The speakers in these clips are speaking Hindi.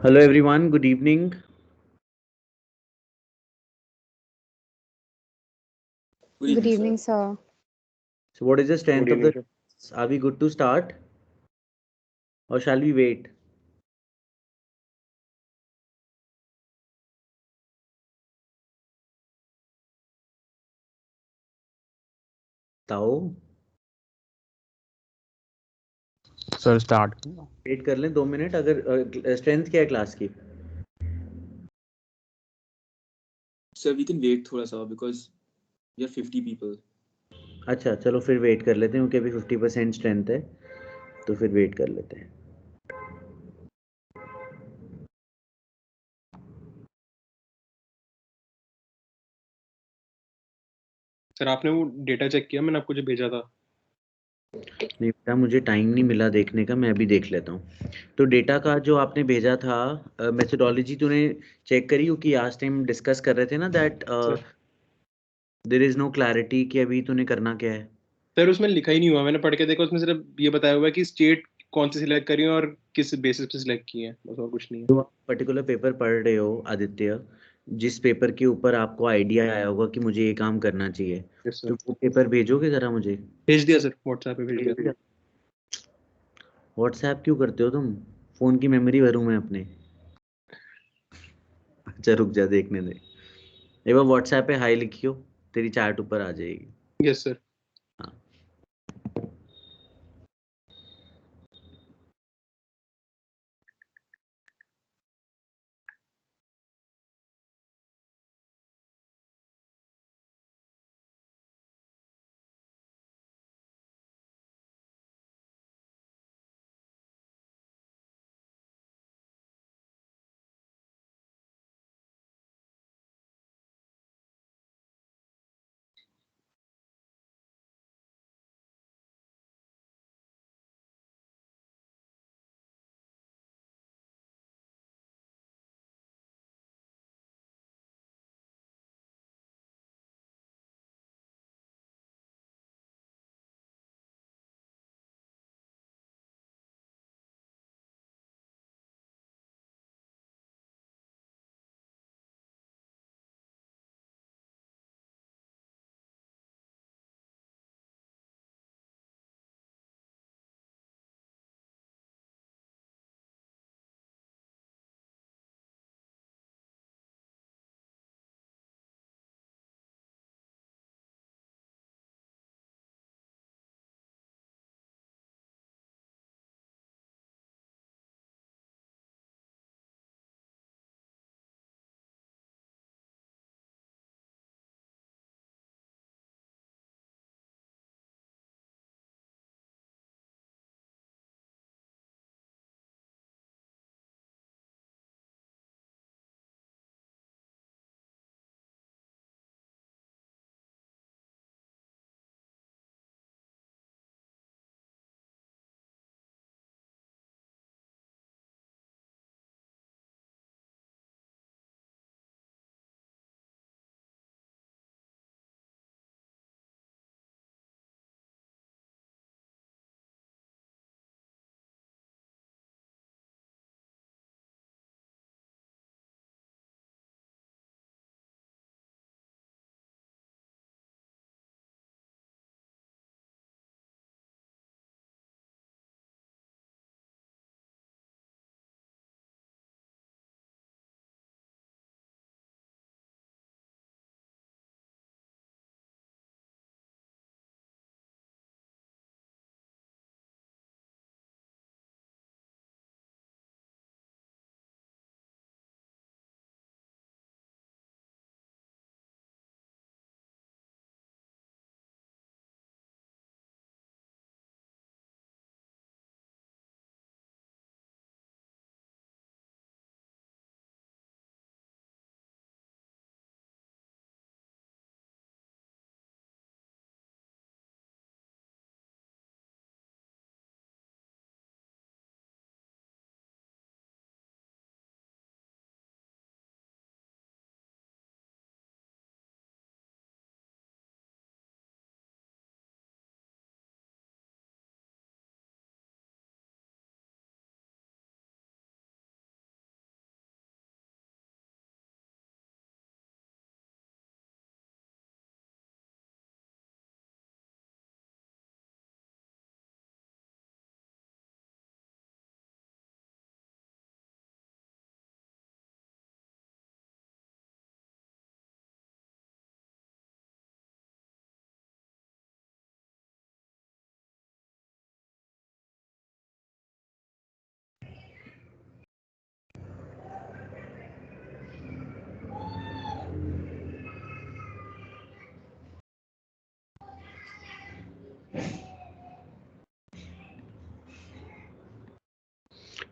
Hello everyone, good evening. Good Good evening, sir. evening, sir. So what is the Good strength of evening, the sir. Are we good to start or shall we wait? ताओ सर स्टार्ट वेट कर लें 2 मिनट अगर स्ट्रेंथ क्या है क्लास की? Sir, we can wait thoda sa because we are 50 people. अच्छा चलो फिर वेट कर लेते हैं क्योंकि अभी 50% स्ट्रेंथ है तो फिर वेट कर लेते हैं। सर आपने वो डेटा चेक किया मैंने आपको जो भेजा था? नहीं बेटा मुझे टाइम नहीं मिला देखने का, मैं अभी देख लेता हूँ। तो डेटा का जो आपने भेजा था मेथोडोलॉजी तूने चेक करी क्योंकि लास्ट टाइम डिस्कस कर रहे थे ना that there is no clarity कि अभी तूने करना क्या है। सर उसमें लिखा ही नहीं हुआ, मैंने पढ़ के देखा, उसमें सिर्फ ये बताया हुआ है कि स्टेट कौन सी सिलेक्ट करी है और किस बेसिस पे सिलेक्ट की है, बस और कुछ नहीं है। तो आप पर्टिकुलर पेपर पढ़ रहे हो आदित्य, जिस पेपर के ऊपर आपको आइडिया आया होगा कि मुझे ये काम करना चाहिए, यस तो सर, वो पेपर भेजोगे जरा मुझे। भेज दिया सर, व्हाट्सएप पे भेज दिया। व्हाट्सएप क्यों करते हो तुम? फोन की मेमोरी भरूं मैं अपने? अच्छा रुक जा देखने दे। एक बार व्हाट्सएप पे हाई लिखियो, तेरी चैट ऊपर आ जाएगी। Yes sir. हाँ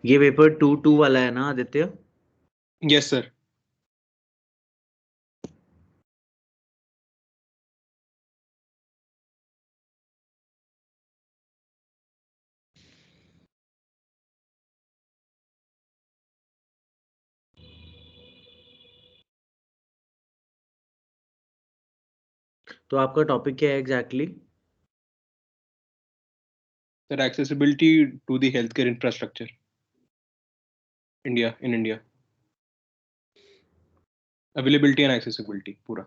ये पेपर 2-2 वाला है ना आदित्य? Yes sir. तो आपका टॉपिक क्या है exactly? Sir accessibility to the health care infrastructure in India, availability and accessibility पूरा।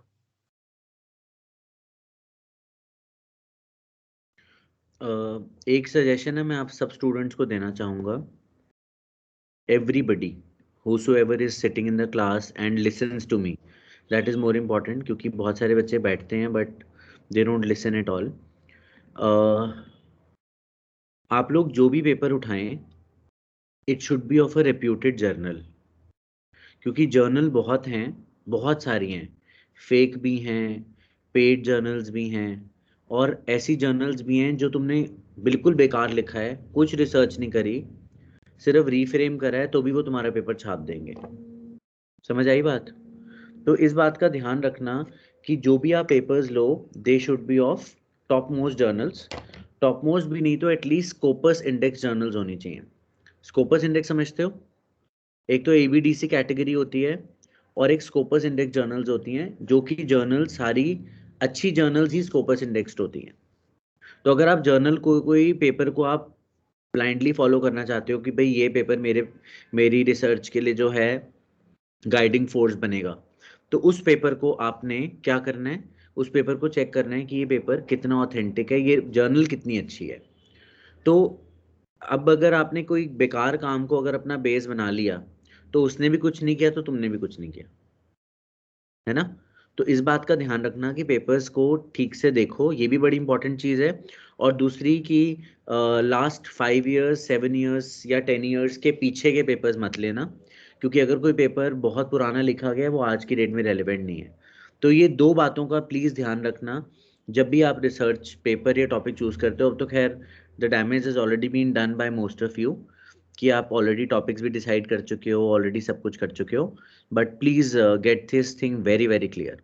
एक सजेशन है मैं आप सब स्टूडेंट्स को देना चाहूँगा। Everybody whosoever is sitting in the class and listens to me, that is more important, क्योंकि बहुत सारे बच्चे बैठते हैं but they don't listen at all. आप लोग जो भी पेपर उठाएं, it should be of a reputed journal, क्योंकि जर्नल बहुत हैं, बहुत सारी हैं, फेक भी हैं, पेड जर्नल्स भी हैं, और ऐसी जर्नल्स भी हैं जो तुमने बिल्कुल बेकार लिखा है, कुछ रिसर्च नहीं करी, सिर्फ रीफ्रेम करा है, तो भी वो तुम्हारा पेपर छाप देंगे। समझ आई बात? तो इस बात का ध्यान रखना कि जो भी आप papers low, they should be of top most journals. Top most भी नहीं तो एटलीस्ट स्कोपस इंडेक्स जर्नल्स होनी चाहिए। स्कोपस इंडेक्स समझते हो? एक तो एबीडीसी कैटेगरी होती है और एक स्कोपस इंडेक्स जर्नल्स होती हैं, जो कि जर्नल सारी अच्छी जर्नल्स ही स्कोपस इंडेक्स्ड होती हैं। तो अगर आप जर्नल कोई पेपर को आप ब्लाइंडली फॉलो करना चाहते हो कि भाई ये पेपर मेरी रिसर्च के लिए जो है गाइडिंग फोर्स बनेगा, तो उस पेपर को आपने क्या करना है, उस पेपर को चेक करना है कि ये पेपर कितना ऑथेंटिक है, ये जर्नल कितनी अच्छी है। तो अब अगर आपने कोई बेकार काम को अगर अपना बेस बना लिया, तो उसने भी कुछ नहीं किया तो तुमने भी कुछ नहीं किया, है ना? तो इस बात का ध्यान रखना कि पेपर्स को ठीक से देखो, ये भी बड़ी इंपॉर्टेंट चीज़ है। और दूसरी कि लास्ट 5 ईयर्स 7 ईयर्स या 10 ईयर्स के पीछे के पेपर्स मत लेना, क्योंकि अगर कोई पेपर बहुत पुराना लिखा गया है वो आज की डेट में रेलिवेंट नहीं है। तो ये दो बातों का प्लीज़ ध्यान रखना जब भी आप रिसर्च पेपर या टॉपिक चूज करते हो। अब तो खैर the damage is already been done by most of you, कि आप ऑलरेडी टॉपिक्स भी डिसाइड कर चुके हो, ऑलरेडी सब कुछ कर चुके हो, but please get this thing very very clear.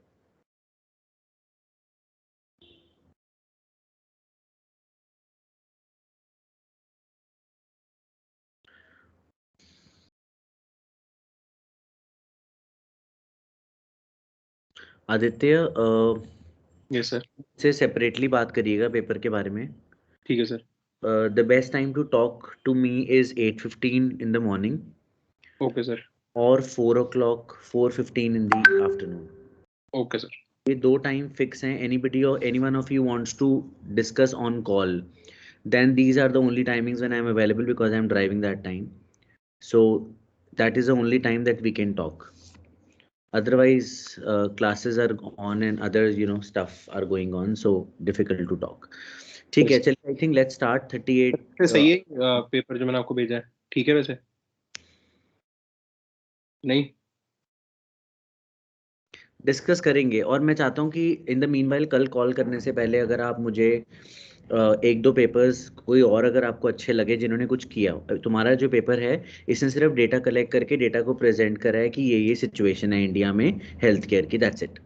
Aditya yes sir. से सेपरेटली बात करिएगा पेपर के बारे में। ठीक है sir. The best time to talk to me is 8:15 in the morning okay sir. और 4 o'clock 4:15 in the afternoon. Okay sir. ये दो टाइम फिक्स हैं। एनीबडी और any one of you wants to discuss on call, then these are the only timings when I am available, because I am driving that time. So that is the only time that we can talk. Otherwise classes are on and other stuff are going on, so difficult to talk. ठीक है, चलिए, I think let's start 38 सही है पेपर जो मैंने आपको भेजा है, ठीक है वैसे? नहीं डिस्कस करेंगे। और मैं चाहता हूँ कि इन द मीनवाइल कल कॉल करने से पहले अगर आप मुझे एक दो पेपर्स कोई और अगर आपको अच्छे लगे जिन्होंने कुछ किया, तुम्हारा जो पेपर है इसने सिर्फ डेटा कलेक्ट करके डेटा को प्रेजेंट करा है कि ये सिचुएशन है इंडिया में हेल्थ केयर की, दैट्स इट।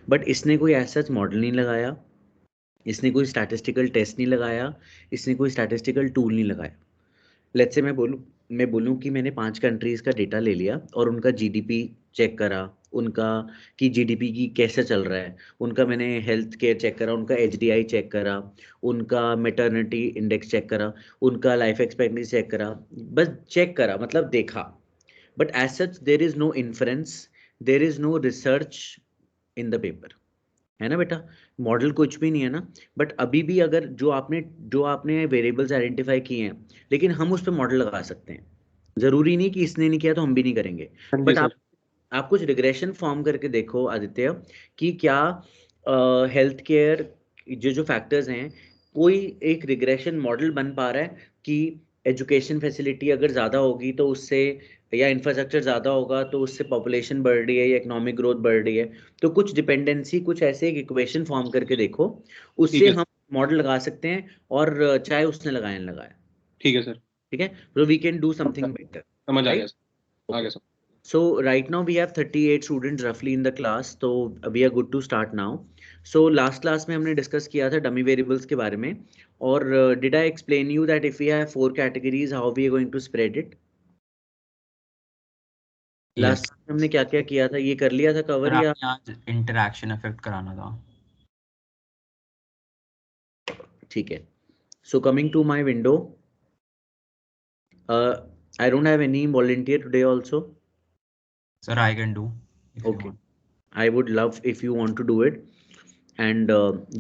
बट इसने कोई ऐसा मॉडल नहीं लगाया, इसने कोई स्टैटिस्टिकल टेस्ट नहीं लगाया, इसने कोई स्टैटिस्टिकल टूल नहीं लगाया। लेट्स से मैं बोलूँ कि मैंने 5 कंट्रीज का डेटा ले लिया और उनका जीडीपी चेक करा, उनका कि जीडीपी की कैसे चल रहा है, उनका मैंने हेल्थ केयर चेक करा, उनका एचडीआई चेक करा, उनका मैटरनिटी इंडेक्स चेक करा, उनका लाइफ एक्सपेक्टेंसी चेक करा, बस चेक करा, मतलब देखा। But as such there is no inference, there is no research in the paper, है ना बेटा? मॉडल कुछ भी नहीं है ना। बट अभी भी अगर जो आपने वेरिएबल्स आइडेंटिफाई किए हैं, लेकिन हम उस पर मॉडल लगा सकते हैं। जरूरी नहीं कि इसने नहीं किया तो हम भी नहीं करेंगे। बट आप कुछ रिग्रेशन फॉर्म करके देखो आदित्य कि क्या हेल्थ केयर जो जो फैक्टर्स हैं, कोई एक रिग्रेशन मॉडल बन पा रहा है कि एजुकेशन फैसिलिटी अगर ज़्यादा होगी तो उससे, या इंफ्रास्ट्रक्चर ज़्यादा होगा तो उससे पॉपुलेशन बढ़ रही है या इकोनॉमिक ग्रोथ बढ़ रही है। तो कुछ डिपेंडेंसी, कुछ ऐसे एक इक्वेशन फॉर्म करके देखो, उससे हम मॉडल लगा सकते हैं, और चाहे उसने लगाया ना लगाया। ठीक है सर। ठीक है, so we can do something better. समझ आ right? गया, आ गया समझ। So right now we have 38 students roughly in the class, so we are good to start now. So last class में हमने discuss किया था dummy variables के बारे में, और did I explain you that if we have 4 categories, how we are going to spread it? Last time हमने क्या क्या किया था, ये कर लिया था cover या? आज interaction effect कराना था। ठीक है, so coming to my window, I don't have any volunteer today also. Sir, I can do. Okay, I would love if you want to do it, and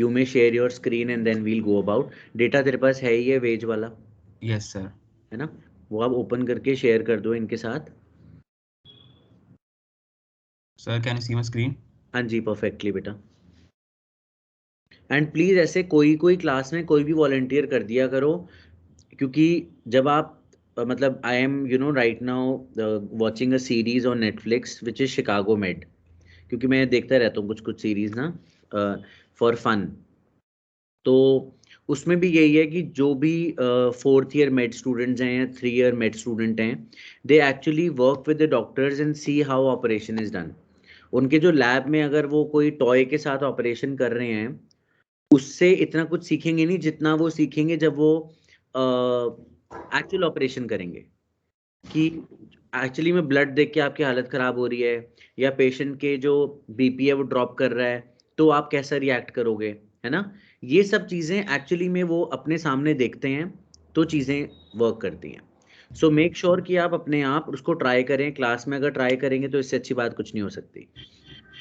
you may share your screen and then we'll go about. Data तेरे पास है ही है वेज वाला? Yes sir. है ना, वो आप ओपन करके शेयर कर दो इनके साथ। Sir, can you see my screen? हाँ जी, परफेक्टली बेटा। एंड प्लीज ऐसे कोई कोई क्लास में कोई भी वॉलंटियर कर दिया करो, क्योंकि जब आप मतलब I am you know right now watching a series on Netflix which is Chicago made, क्योंकि मैं देखता रहता हूँ कुछ कुछ सीरीज ना फॉर फन। तो उसमें भी यही है कि जो भी 4th ईयर मेड स्टूडेंट्स हैं या 3 ईयर मेड स्टूडेंट हैं, they actually work with the doctors and see how operation is done. उनके जो लैब में अगर वो कोई टॉय के साथ ऑपरेशन कर रहे हैं, उससे इतना कुछ सीखेंगे नहीं जितना वो सीखेंगे जब वो एक्चुअल ऑपरेशन करेंगे, कि एक्चुअली में ब्लड देख के आपकी हालत खराब हो रही है या पेशेंट के जो बीपी है वो ड्रॉप कर रहा है, तो आप कैसा रिएक्ट करोगे, है ना। ये सब चीज़ें एक्चुअली में वो अपने सामने देखते हैं तो चीज़ें वर्क करती हैं। सो मेक श्योर कि आप अपने आप उसको ट्राई करें। क्लास में अगर ट्राई करेंगे तो इससे अच्छी बात कुछ नहीं हो सकती,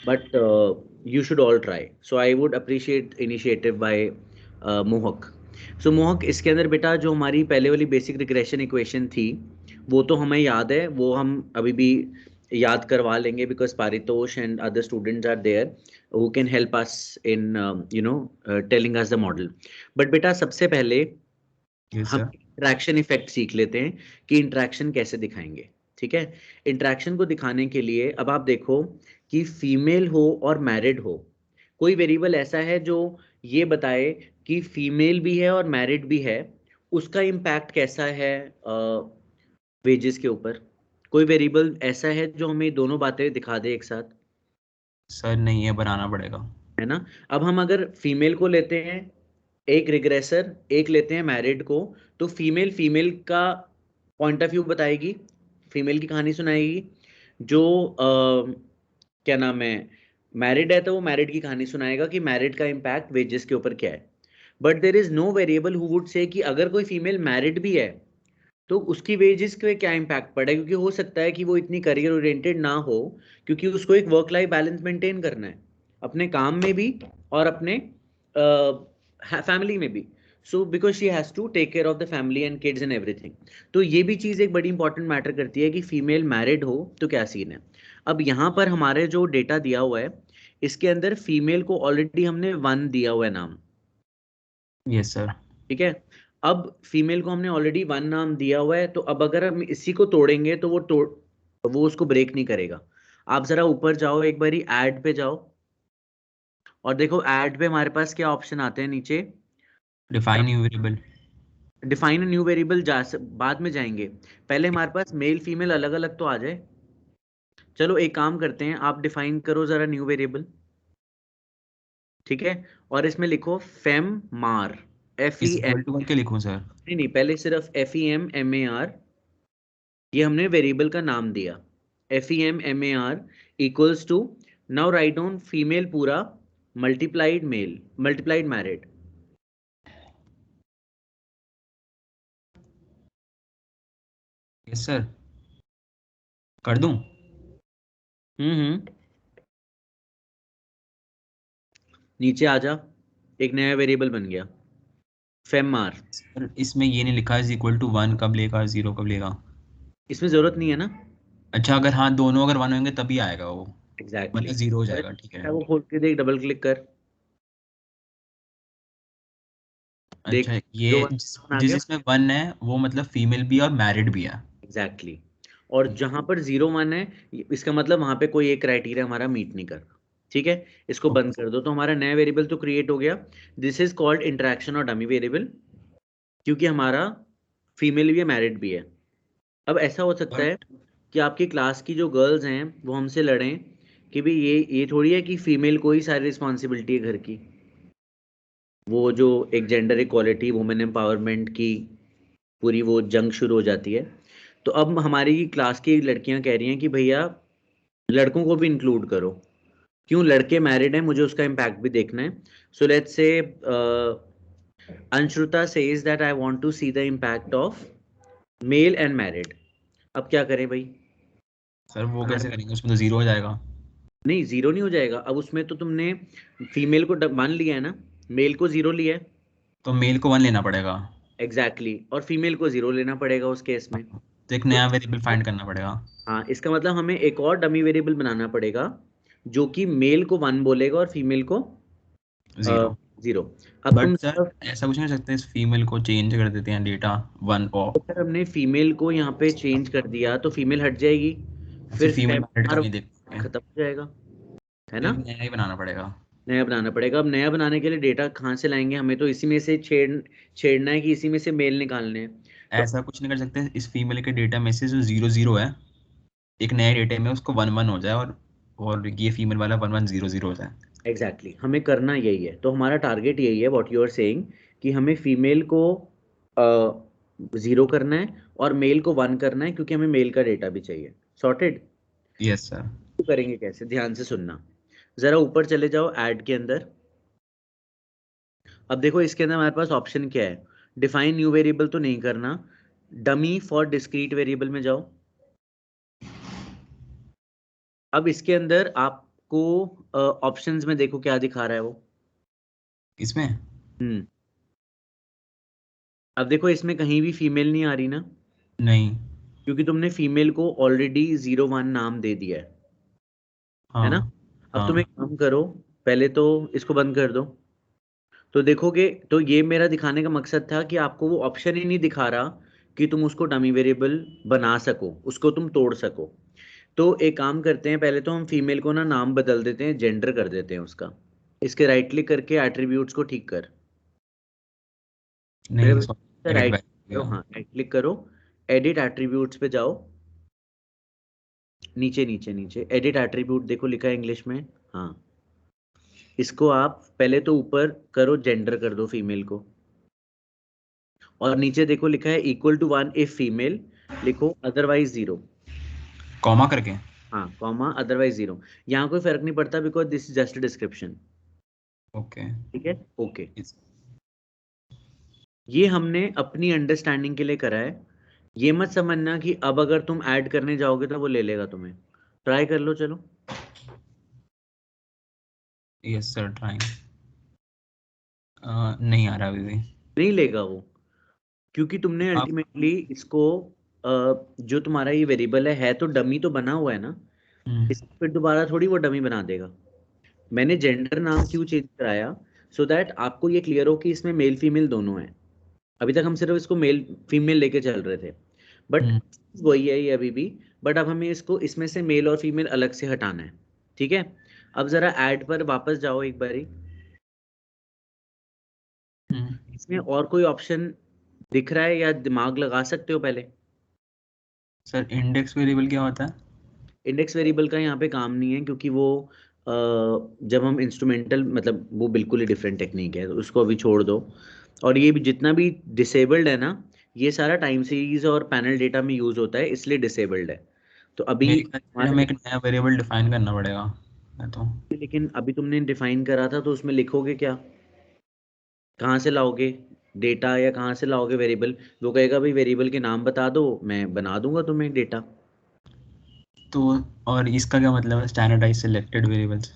but you should all try. So I would appreciate initiative by मोहक। सो मोहक, इसके अंदर बेटा जो हमारी पहले वाली बेसिक रिग्रेशन इक्वेशन थी वो तो हमें याद है, वो हम अभी भी याद करवा लेंगे, because Paritosh and other students are there who can help us in you know telling us the model. But बेटा सबसे पहले हम इंटरेक्शन इफेक्ट सीख लेते हैं कि इंटरेक्शन कैसे दिखाएंगे। ठीक है, इंटरेक्शन को दिखाने के लिए अब आप देखो कि फीमेल हो और मैरिड हो, कोई वेरिएबल ऐसा है जो ये बताए कि फीमेल भी है और मैरिड भी है, उसका इम्पैक्ट कैसा है वेजेस के ऊपर। कोई वेरिएबल ऐसा है जो हमें दोनों बातें दिखा दे एक साथ? सर नहीं, है बनाना पड़ेगा, है ना। अब हम अगर फीमेल को लेते हैं एक रिग्रेसर, एक लेते हैं मैरिड को, तो फीमेल का पॉइंट ऑफ व्यू बताएगी, फीमेल की कहानी सुनाएगी। जो क्या नाम है, मैरिड है तो वो मैरिड की कहानी सुनाएगा कि मैरिड का इम्पैक्ट वेजेस के ऊपर क्या है। But there is no variable who would say कि अगर कोई फीमेल मैरिड भी है तो उसकी वेजेस पे क्या इम्पैक्ट पड़ेगा, क्योंकि हो सकता है कि वो इतनी करियर ओरिएंटेड ना हो, क्योंकि उसको एक वर्क लाइफ बैलेंस मेंटेन करना है अपने काम में भी और अपने फैमिली में भी। So because she has to take care of the family and kids and everything. तो ये भी चीज़ एक बड़ी इंपॉर्टेंट मैटर करती है कि फीमेल मैरिड हो तो क्या सीन है। अब यहाँ पर हमारे जो डेटा दिया हुआ है इसके अंदर फीमेल को ऑलरेडी हमने 1 दिया हुआ है नाम। Yes sir. ठीक है, अब फीमेल को हमने ऑलरेडी 1 नाम दिया हुआ है, तो अब अगर हम इसी को तोड़ेंगे तो वो उसको ब्रेक नहीं करेगा। आप जरा ऊपर जाओ, एक बारी ऐड पे जाओ और देखो ऐड पे हमारे पास क्या ऑप्शन आते हैं नीचे। Define new variable, define new variable बाद में जाएंगे, पहले हमारे पास मेल फीमेल अलग अलग तो आ जाए। चलो एक काम करते हैं, आप डिफाइन करो जरा न्यू वेरिएबल। ठीक है, और इसमें लिखो फेम मार, इक्वल टू करके लिखूं सर? नहीं, पहले सिर्फ FEMMAR, ये हमने वेरिएबल का नाम दिया। FEMMAR equals to, now write down female पूरा multiplied male multiplied married. Yes sir, कर दूं? नीचे आ जा, एक नया वेरिएबल बन गया फेमआर। सर इसमें ये नहीं लिखा इज इक्वल टू 1 कब लेगा, 0 कब लेगा? इसमें जरूरत नहीं है ना। अच्छा, अगर हाँ दोनों अगर 1 होंगे तभी आएगा वो, एग्जैक्टली मतलब 0 हो जाएगा। ठीक है, वो खोल के देख, डबल क्लिक कर देख। अच्छा ये जिसमें 1 है वो मतलब फीमेल भी है और मैरिड भी है। एग्जैक्टली और जहां पर 0 1 है इसका मतलब वहां पे कोई एक क्राइटेरिया हमारा मीट नहीं कर रहा। ठीक है, इसको बंद कर दो तो हमारा नया वेरिएबल तो क्रिएट हो गया। दिस इज कॉल्ड इंटरेक्शन और डमी वेरिएबल, क्योंकि हमारा फीमेल भी है, मैरिड भी है। अब ऐसा हो सकता है कि आपकी क्लास की जो गर्ल्स हैं वो हमसे लड़ें कि भाई ये थोड़ी है कि फीमेल को ही सारी रिस्पॉन्सिबिलिटी है घर की, वो जो एक जेंडर इक्वालिटी, वुमेन एम्पावरमेंट की पूरी वो जंग शुरू हो जाती है। तो अब हमारी क्लास की लड़कियां कह रही हैं कि भैया लड़कों को भी इंक्लूड करो, क्यों, लड़के मैरिड हैं, मुझे उसका इम्पैक्ट भी देखना है। So let's say Anshuta says that I want to see the impact of male and married. अब क्या करें भाई? सर वो कैसे करेंगे, उसमें तो 0 हो जाएगा। नहीं, 0 नहीं हो जाएगा। अब उसमें तो तुमने फीमेल को मान लिया है ना, मेल को 0 लिया है। तो मेल को 1 लेना पड़ेगा। एग्जैक्टली और फीमेल को 0 लेना पड़ेगा उस केस में। तो एक तो नया वेरिएबल फाइंड करना पड़ेगा। हाँ, इसका मतलब हमें एक और डमी वेरिएबल बनाना पड़ेगा जो कि मेल को 1 बोलेगा और फीमेल को 0। 0। अब बट तुम सर ऐसा कुछ नहीं कर सकते, इस फीमेल को चेंज कर देते हैं डेटा 1 ऑफ, अगर हमने फीमेल को यहाँ पे चेंज कर दिया तो फीमेल हट जाएगी, फिर फिर फीमेल मैरिड का हमारा नहीं देखते, खत्म हो जाएगा, है फिर ना? नया ही बनाना पड़ेगा। नया बनाना पड़ेगा। अब नया बनाने के लिए डेटा कहाँ से लाएंगे? हमें तो इसी में से छेड़ना है कि इसी में से मेल निकालने हैं। तो ऐसा कुछ नहीं कर सकते, इस फीमेल के डेटा में से जो 0 0 है, एक नए डेटा में उसको 1 1 हो जाए, और ये फीमेल वाला 1 1 0 0 हो जाए। एग्जैक्टली हमें करना यही है। तो हमारा टारगेट यही है, व्हाट यू आर सेइंग, कि हमें फीमेल को 0 करना है और मेल को 1 करना है, क्योंकि हमें मेल का डेटा भी चाहिए। सॉर्टेड? Yes sir. तो करेंगे कैसे, ध्यान से सुनना। जरा ऊपर चले जाओ ऐड के अंदर। अब देखो इसके अंदर हमारे पास ऑप्शन क्या है। डिफाइन न्यू वेरिएबल तो नहीं करना, डमी फॉर डिस्क्रीट वेरिएबल में जाओ। अब इसके अंदर आपको ऑप्शंस में देखो क्या दिखा रहा है वो। इसमें अब देखो इसमें कहीं भी फीमेल नहीं आ रही ना, नहीं। क्योंकि तुमने फीमेल को ऑलरेडी 01 नाम दे दिया है ना? हाँ अब तुम एक हाँ। काम करो, पहले तो इसको बंद कर दो। तो देखोगे तो ये मेरा दिखाने का मकसद था कि आपको वो ऑप्शन ही नहीं दिखा रहा कि तुम उसको डमी वेरिएबल बना सको, उसको तुम तोड़ सको। तो एक काम करते हैं, पहले तो हम फीमेल को ना नाम बदल देते हैं, जेंडर कर देते हैं उसका। इसके राइट क्लिक करके एट्रीब्यूट्स को ठीक कर। मेरे नहीं सॉरी, एडिट राइट बैक करो, गया। हाँ राइट क्लिक करो, एडिट एट्रीब्यूट्स पे जाओ, नीचे नीचे नीचे एडिट एट्रीब्यूट देखो लिखा है इंग्लिश में। हाँ, इसको आप पहले तो ऊपर करो, जेंडर कर दो फीमेल को, और नीचे देखो लिखा है इक्वल टू 1 इफ फीमेल, लिखो अदरवाइज 0। कॉमा करके। हाँ, कॉमा अदरवाइज 0। यहाँ कोई फर्क नहीं पड़ता, because this is just description. Okay. ठीक है, ओके। ये हमने अपनी अंडरस्टैंडिंग के लिए करा है। ये मत समझना कि अब अगर तुम ऐड करने जाओगे तो वो ले लेगा तुम्हें। ट्राई कर लो, चलो। Yes sir, trying. नहीं आ रहा अभी भी। नहीं लेगा वो, क्योंकि तुमने आप अल्टीमेटली इसको जो तुम्हारा ये वेरिएबल है तो डमी तो बना हुआ है ना, इसको फिर दोबारा थोड़ी वो डमी बना देगा। मैंने जेंडर नाम क्यों चेंज कराया, सो दैट आपको ये क्लियर हो कि इसमें मेल फीमेल दोनों हैं। अभी तक हम सिर्फ इसको मेल फीमेल लेके चल रहे थे, बट वही है ये अभी भी। बट अब हमें इसको इसमें से मेल और फीमेल अलग से हटाना है। ठीक है, अब जरा ऐड पर वापस जाओ एक बारी। इसमें और कोई ऑप्शन दिख रहा है या दिमाग लगा सकते हो पहले? सर इंडेक्स वेरिएबल क्या होता है? इंडेक्स वेरिएबल का यहाँ पे काम नहीं है, क्योंकि वो जब हम इंस्ट्रूमेंटल, मतलब वो बिल्कुल ही डिफरेंट टेक्निक है, तो उसको अभी छोड़ दो। और ये भी जितना भी डिसेबल्ड है ना, ये सारा टाइम सीरीज और पैनल डेटा में यूज होता है, इसलिए डिसेबल्ड है। तो अभी मेरे ख्याल से हमें एक नया वेरिएबल डिफाइन करना पड़ेगा, है तो। लेकिन अभी तुमने डिफाइन करा था तो उसमें लिखोगे क्या, कहाँ से लाओगे डेटा, या कहाँ से लाओगे वेरिएबल? वो कहेगा भाई वेरिएबल के नाम बता दो, मैं बना दूंगा तुम्हें डेटा। तो और इसका क्या मतलब है, स्टैंडर्डाइज सिलेक्टेड वेरिएबल्स?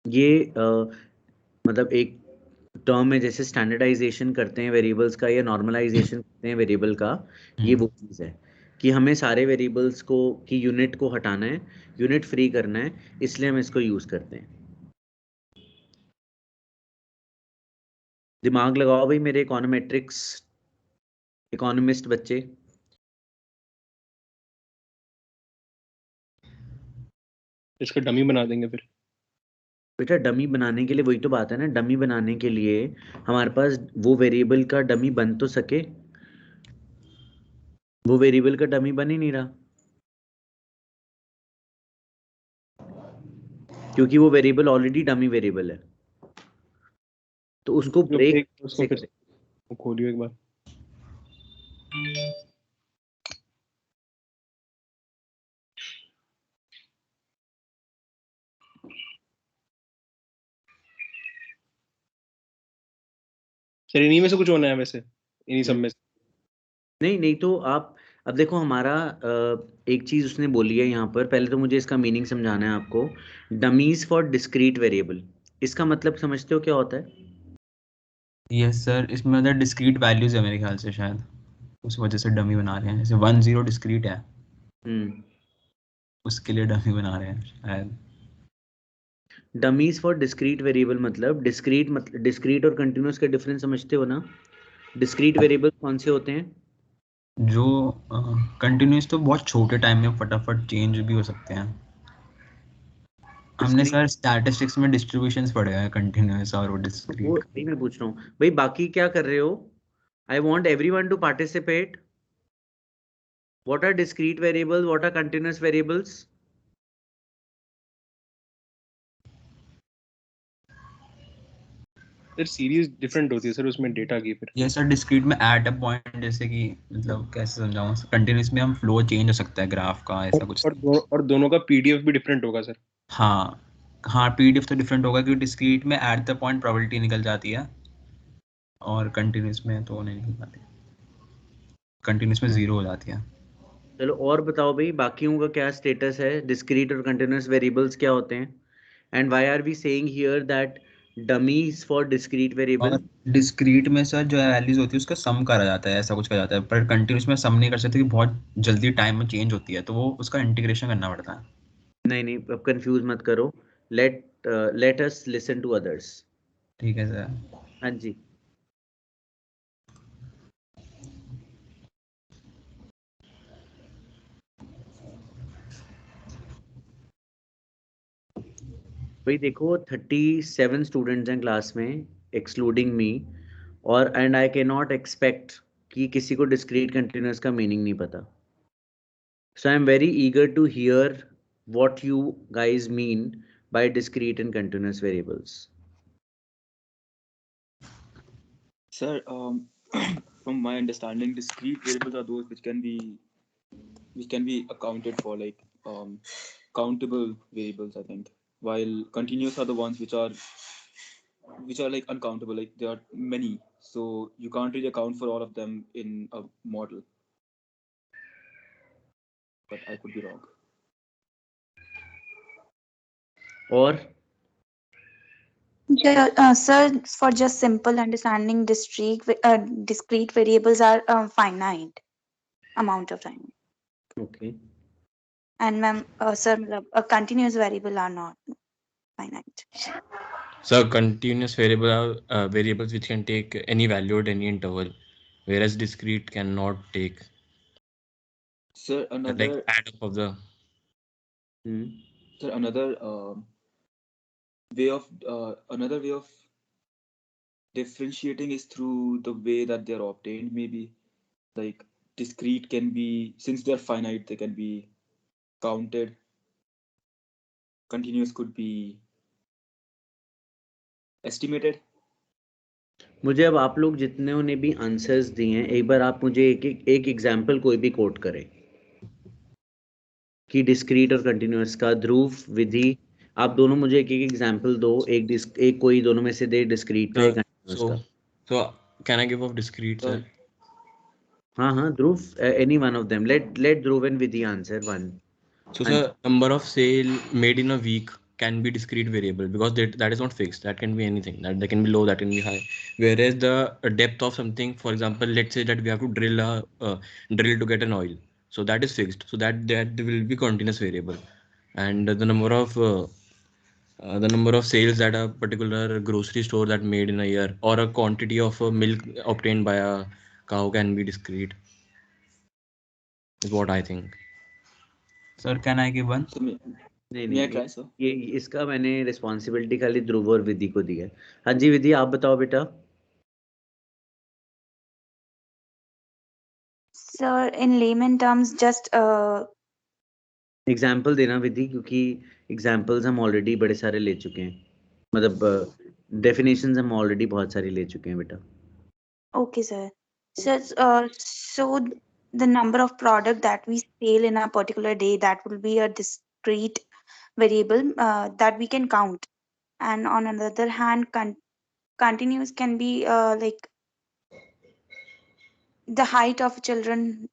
ये मतलब एक टर्म है, जैसे स्टैंडर्डाइजेशन करते हैं वेरिएबल्स का या नॉर्मलाइजेशन करते हैं वेरिएबल का, ये वो चीज़ है कि हमें सारे वेरिएबल्स को की यूनिट को हटाना है, यूनिट फ्री करना है, इसलिए हम इसको यूज़ करते हैं। दिमाग लगाओ भाई मेरे इकोनोमेट्रिक्स इकोनॉमिस्ट बच्चे। इसका डमी बना देंगे फिर। बेटा डमी बनाने के लिए वही तो बात है ना, डमी बनाने के लिए हमारे पास वो वेरिएबल का डमी बन तो सके। वो वेरिएबल का डमी बन ही नहीं रहा, क्योंकि वो वेरिएबल ऑलरेडी डमी वेरिएबल है, तो उसको ब्रेक उसको से फिर करें। खोलियो एक बार। सर इन्हीं में से कुछ होना है वैसे, इन्हीं सब में से? नहीं तो आप अब देखो हमारा एक चीज उसने बोली है यहाँ पर, पहले तो मुझे इसका मीनिंग समझाना है आपको। डमीज फॉर डिस्क्रीट वेरिएबल, इसका मतलब समझते हो क्या होता है? यस सर, इसमें मतलब डिस्क्रीट वैल्यूज है मेरे ख्याल से, शायद उस वजह से डमी बना रहे हैं। जैसे 10 डिस्क्रीट है, उसके लिए डमी बना रहे हैं शायद। डमीज फॉर डिस्क्रीट वेरिएबल मतलब डिस्क्रीट और कंटिन्यूअस का डिफरेंस समझते हो ना? डिस्क्रीट वेरिएबल कौन से होते हैं? जो कंटिन्यूस तो बहुत छोटे टाइम में फटाफट चेंज भी हो सकते हैं। हमने सर स्टैटिस्टिक्स में डिस्ट्रीब्यूशंस पढ़े हैं कंटिन्यूअस और वो वो डिस्क्रीट। नहीं, मैं पूछ रहा हूँ भाई बाकी क्या कर रहे हो? I want everyone to participate. What are discrete variable, what are continuous variables? Sir series different होती है सर उसमें डेटा की फिर। ये सर डिस्क्रीट में एट अ पॉइंट, जैसे कि मतलब कैसे समझाऊं, कंटिन्यूअस में हम फ्लो चेंज हो सकता है ग्राफ का, ऐसा कुछ। और दोनों का पीडीएफ भी डिफरेंट होगा सर। हाँ हाँ, पीडीएफ तो डिफरेंट होगा क्योंकि डिस्क्रीट में एट द पॉइंट प्रोबेबिलिटी निकल जाती है और कंटिन्यूस में तो नहीं निकल पाती, कंटिन्यूस में 0 हो जाती है। चलो और बताओ भाई, बाकियों का क्या स्टेटस है? डिस्क्रीट और कंटिन्यूअस वेरिएबल्स क्या होते हैं? And why are we saying here that dummies for discrete variable? और डिस्क्रीट में सर जो वैल्यूज होती है उसका सम करा जाता है, ऐसा कुछ करा जाता है, पर कंटिन्यूस में सम नहीं कर सकते कि बहुत जल्दी टाइम में चेंज होती है, तो वो उसका इंटीग्रेशन करना पड़ता है। नहीं अब कंफ्यूज मत करो। Let us listen to others. ठीक है सर। हाँ जी। भाई देखो 37 स्टूडेंट्स हैं क्लास में, एक्सक्लूडिंग मी, और and I can not expect कि किसी को डिस्क्रीट कंटिन्यूअस का मीनिंग नहीं पता। So I am very eager to hear what you guys mean by discrete and continuous variables. Sir, from my understanding, discrete variables are those which can be accounted for, like countable variables, I think. While continuous are the ones which are like uncountable, like there are many, so you can't really account for all of them in a model. But I could be wrong. Or Sir, for just simple understanding, discrete variables are finite amount of time. okay. And ma'am, sir, a continuous variable are not finite. So continuous variable are variables which can take any value at any interval, whereas discrete cannot take. Sir, Like add up of the. Sir, another way of differentiating is through the way that they're obtained. Maybe like discrete can be, since they're finite, they can be counted. Continuous could be estimated. मुझे अब आप लोग जितने ने भी आंसर्स दिए हैं, एक बार आप मुझे एक एग्जांपल कोई भी कोट करें कि डिस्क्रीट और कंटिन्यूअस का। ध्रुव, विधि, आप दोनों मुझे एक एग्जांपल दो, एक कोई दोनों में से दे, डिस्क्रीट का या कंटिन्यूअस का। So can I give of discrete, sir? हाँ Dhruv, any one of them. Let Dhruv and Vidhi answer one. So sir, number of sale made in a week can be discrete variable because that is not fixed. That can be anything. That can be low, that can be high. Whereas the depth of something, for example, let's say that we have to drill to get an oil. So that is fixed. So that will be continuous variable. And the number of sales that a particular grocery store that made in a year, or a quantity of milk obtained by a cow, can be discrete. Is what I think. Sir, can I give one? So may I try, sir? ये इसका मैंने रिस्पॉन्सिबिलिटी खाली ध्रुव और विधि को दी है। हाँ जी विधि, आप बताओ बेटा। Sir, in layman terms, just example देना विधि, क्योंकि एग्जाम्पल्स हम ऑलरेडी बड़े सारे ले चुके हैं, मतलब डेफिनेशंस हम ऑलरेडी बहुत सारी ले चुके हैं बेटा. okay, sir. So the number of product that we sell in a particular day, that will be a discrete variable that we can count. And on another hand, continuous can be like the height of children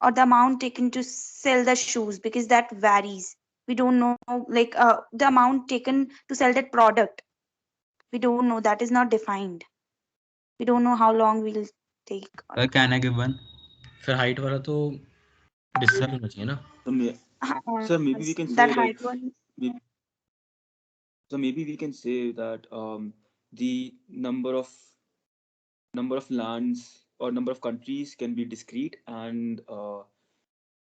or the amount taken to sell the shoes, because that varies. We don't know like the amount taken to sell that product. We don't know, that is not defined. We don't know how long we'll take. Can I give one? फिर हाइट वाला तो डिस्कस होना चाहिए ना. Sir, maybe we can say that like, height one. so maybe we can say that the number of lands or number of countries can be discrete, and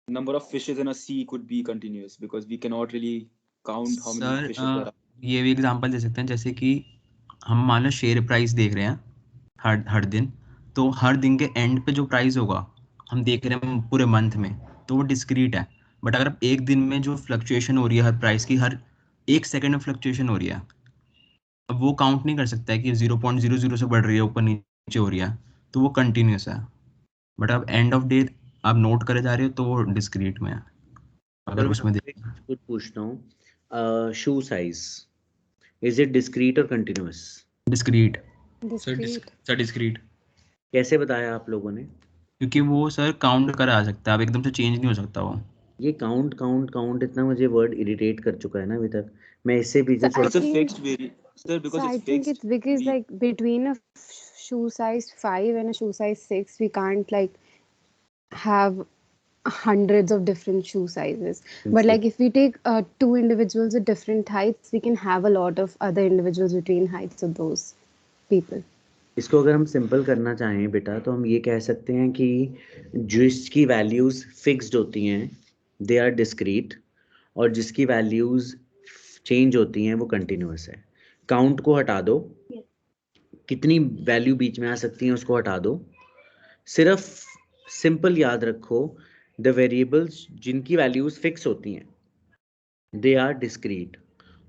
number of fishes in a sea could be continuous, because we cannot really count how many fishes there are. ये भी एग्जांपल दे सकते हैं, जैसे कि हम मान लो शेयर प्राइस देख रहे हैं हर दिन, तो हर दिन के एंड पे जो प्राइस होगा हम देख रहे हैं पूरे मंथ में, तो वो डिस्क्रीट है. बट अगर एक दिन में जो फ्लक्चुएशन हो रही है हर प्राइस की, हर एक सेकंड में फ्लक्चुएशन हो रही है, अब वो काउंट नहीं कर सकता है कि 0.00 से बढ़ रही है ऊपर नीचे हो रही है, तो वो कंटिन्यूस है. बट अब एंड ऑफ डे आप नोट करे जा रहे हो तो वो डिस्क्रीट में है. अगर उसमें कुछ पूछता हूँ, शू साइज, इज इट डिस्क्रीट और कंटिन्यूअस? डिस्क्रीट. सर डिस्क्रीट कैसे बताया आप लोगों ने? क्योंकि वो सर काउंट करा सकता है, अब एकदम से चेंज नहीं हो सकता वो. ये काउंट काउंट काउंट इतना मुझे वर्ड इरिटेट कर चुका है ना अभी तक. मैं इससे पीछे It's a fixed variable, sir, because I it's think fixed. it's because like between a shoe size 5 and a shoe size 6, we can't like have hundreds of different shoe sizes. But like if we take two individuals with different heights, we can have a lot of other individuals between heights of those people. इसको अगर हम सिंपल करना चाहें बेटा, तो हम ये कह सकते हैं कि जिसकी वैल्यूज फिक्स्ड होती हैं दे आर डिस्क्रीट, और जिसकी वैल्यूज चेंज होती हैं वो कंटिन्यूअस है. काउंट को हटा दो, कितनी वैल्यू बीच में आ सकती हैं उसको हटा दो, सिर्फ सिंपल याद रखो द वेरिएबल्स जिनकी वैल्यूज फिक्स होती हैं दे आर डिस्क्रीट,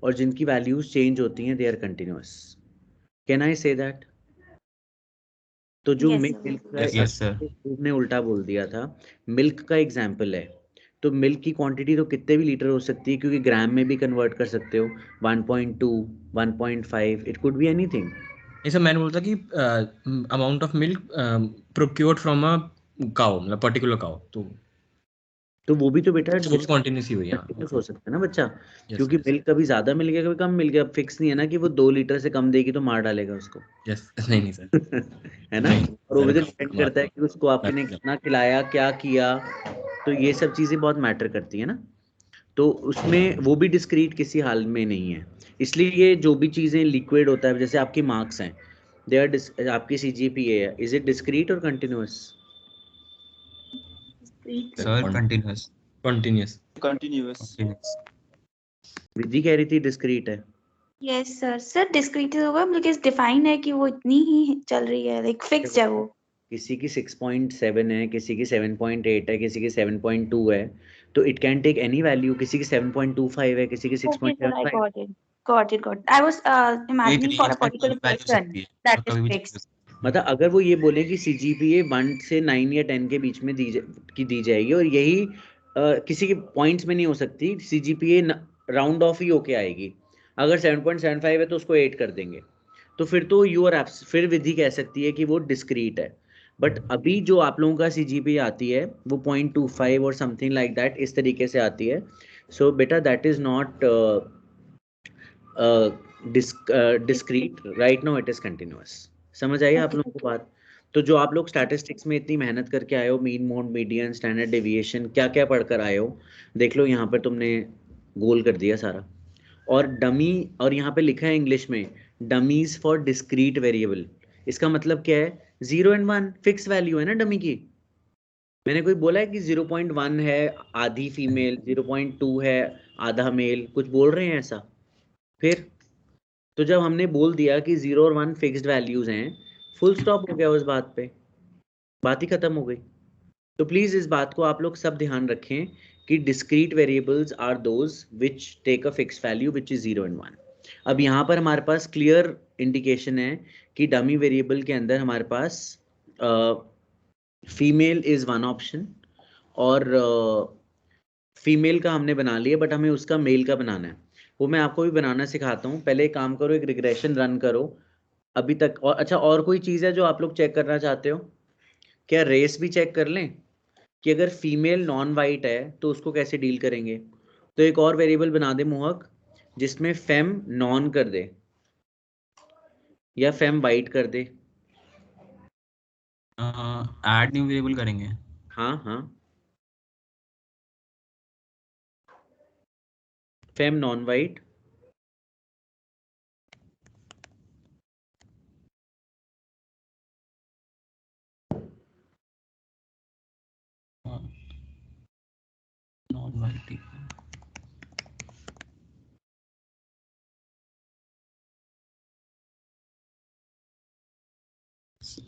और जिनकी वैल्यूज चेंज होती हैं they are continuous. Can I say that? तो जो Yes, मिल्क ने उल्टा बोल दिया था, मिल्क का एग्जाम्पल है, तो मिल्क की क्वांटिटी तो कितने भी लीटर हो सकती है, क्योंकि ग्राम में भी कन्वर्ट कर सकते हो, 1.2, 1.5, इट कुड बी एनीथिंग. ऐसा मैंने बोलता कि amount of milk procured from a cow, मतलब पर्टिकुलर काउ, तो वो भी तो बेटा वो भी कंटिन्यूस ही हुई है. कंटिन्यूस हो सकता है ना बच्चा, क्योंकि yes. मिल्क कभी ज्यादा मिल गया कभी कम मिल गया, फिक्स नहीं है ना कि वो 2 लीटर से कम देगी तो मार डालेगा उसको. yes. नहीं सर है ना. और वो भी तो डिपेंड करता है कि उसको आपने कितना खिलाया, क्या किया, तो ये सब चीजें बहुत मैटर करती है ना. तो उसमें वो भी डिस्क्रीट किसी हाल में नहीं है. इसलिए ये जो भी चीजें लिक्विड होता है, जैसे आपकी मार्क्स हैं, दे आर आपकी CGPA है, इज इट डिस्क्रीट और कंटिन्यूअस? Sir Continuous. विधि कह रही थी डिस्क्रीट है. yes sir discrete होगा because define है कि वो इतनी ही चल रही है, like fixed है वो. किसी की 6.7 है, किसी की 7.8 है, किसी की 7.2 है, तो it can take any value. किसी की 7.25 है, किसी की 6.75. got it. I was imagining for a particular person that is fixed. मतलब अगर वो ये बोले कि CGPA 1 से 9 या 10 के बीच में दी जाएगी, और यही किसी के पॉइंट्स में नहीं हो सकती, CGPA राउंड ऑफ ही होके आएगी. अगर 7.75 है तो उसको 8 कर देंगे, तो फिर तो फिर विधि कह सकती है कि वो डिस्क्रीट है. बट अभी जो आप लोगों का CGPA आती है वो 0.25 और समथिंग लाइक दैट इस तरीके से आती है. सो बेटा that is not discrete right now, it is continuous. समझ आई आप लोगों को बात? तो जो आप लोग स्टैटिस्टिक्स में इतनी मेहनत करके आए हो, mean, mode, median, standard deviation, क्या क्या पढ़कर आए हो, देख लो यहाँ पर तुमने गोल कर दिया सारा. और डमी, और यहाँ पे लिखा है इंग्लिश में डमीज फॉर डिस्क्रीट वेरिएबल. इसका मतलब क्या है? 0 and 1 फिक्स वैल्यू है ना डमी की. मैंने कोई बोला है कि 0.1 है आधी फीमेल, 0.2 है आधा मेल, कुछ बोल रहे हैं ऐसा? फिर तो जब हमने बोल दिया कि 0 और 1 फिक्स्ड वैल्यूज हैं, फुल स्टॉप हो गया उस बात पे. बात ही खत्म हो गई। तो प्लीज इस बात को आप लोग सब ध्यान रखें कि discrete variables are those which take a fix value which is 0 and 1। अब यहाँ पर हमारे पास क्लियर इंडिकेशन है कि डमी वेरिएबल के अंदर हमारे पास फीमेल इज वन ऑप्शन और फीमेल का हमने बना लिया, बट हमें उसका मेल का बनाना है। वो मैं आपको भी बनाना सिखाता हूँ। पहले एक काम करो, एक रिग्रेशन रन करो अभी तक। और अच्छा, और कोई चीज़ है जो आप लोग चेक करना चाहते हो? क्या रेस भी चेक कर लें कि अगर फीमेल नॉन वाइट है तो उसको कैसे डील करेंगे? तो एक और वेरिएबल बना दे मोहक जिसमें फेम नॉन कर दे या फेम वाइट कर दे। ऐड न्यू वेरिएबल करेंगे। हाँ हाँ, fame non white. Non white.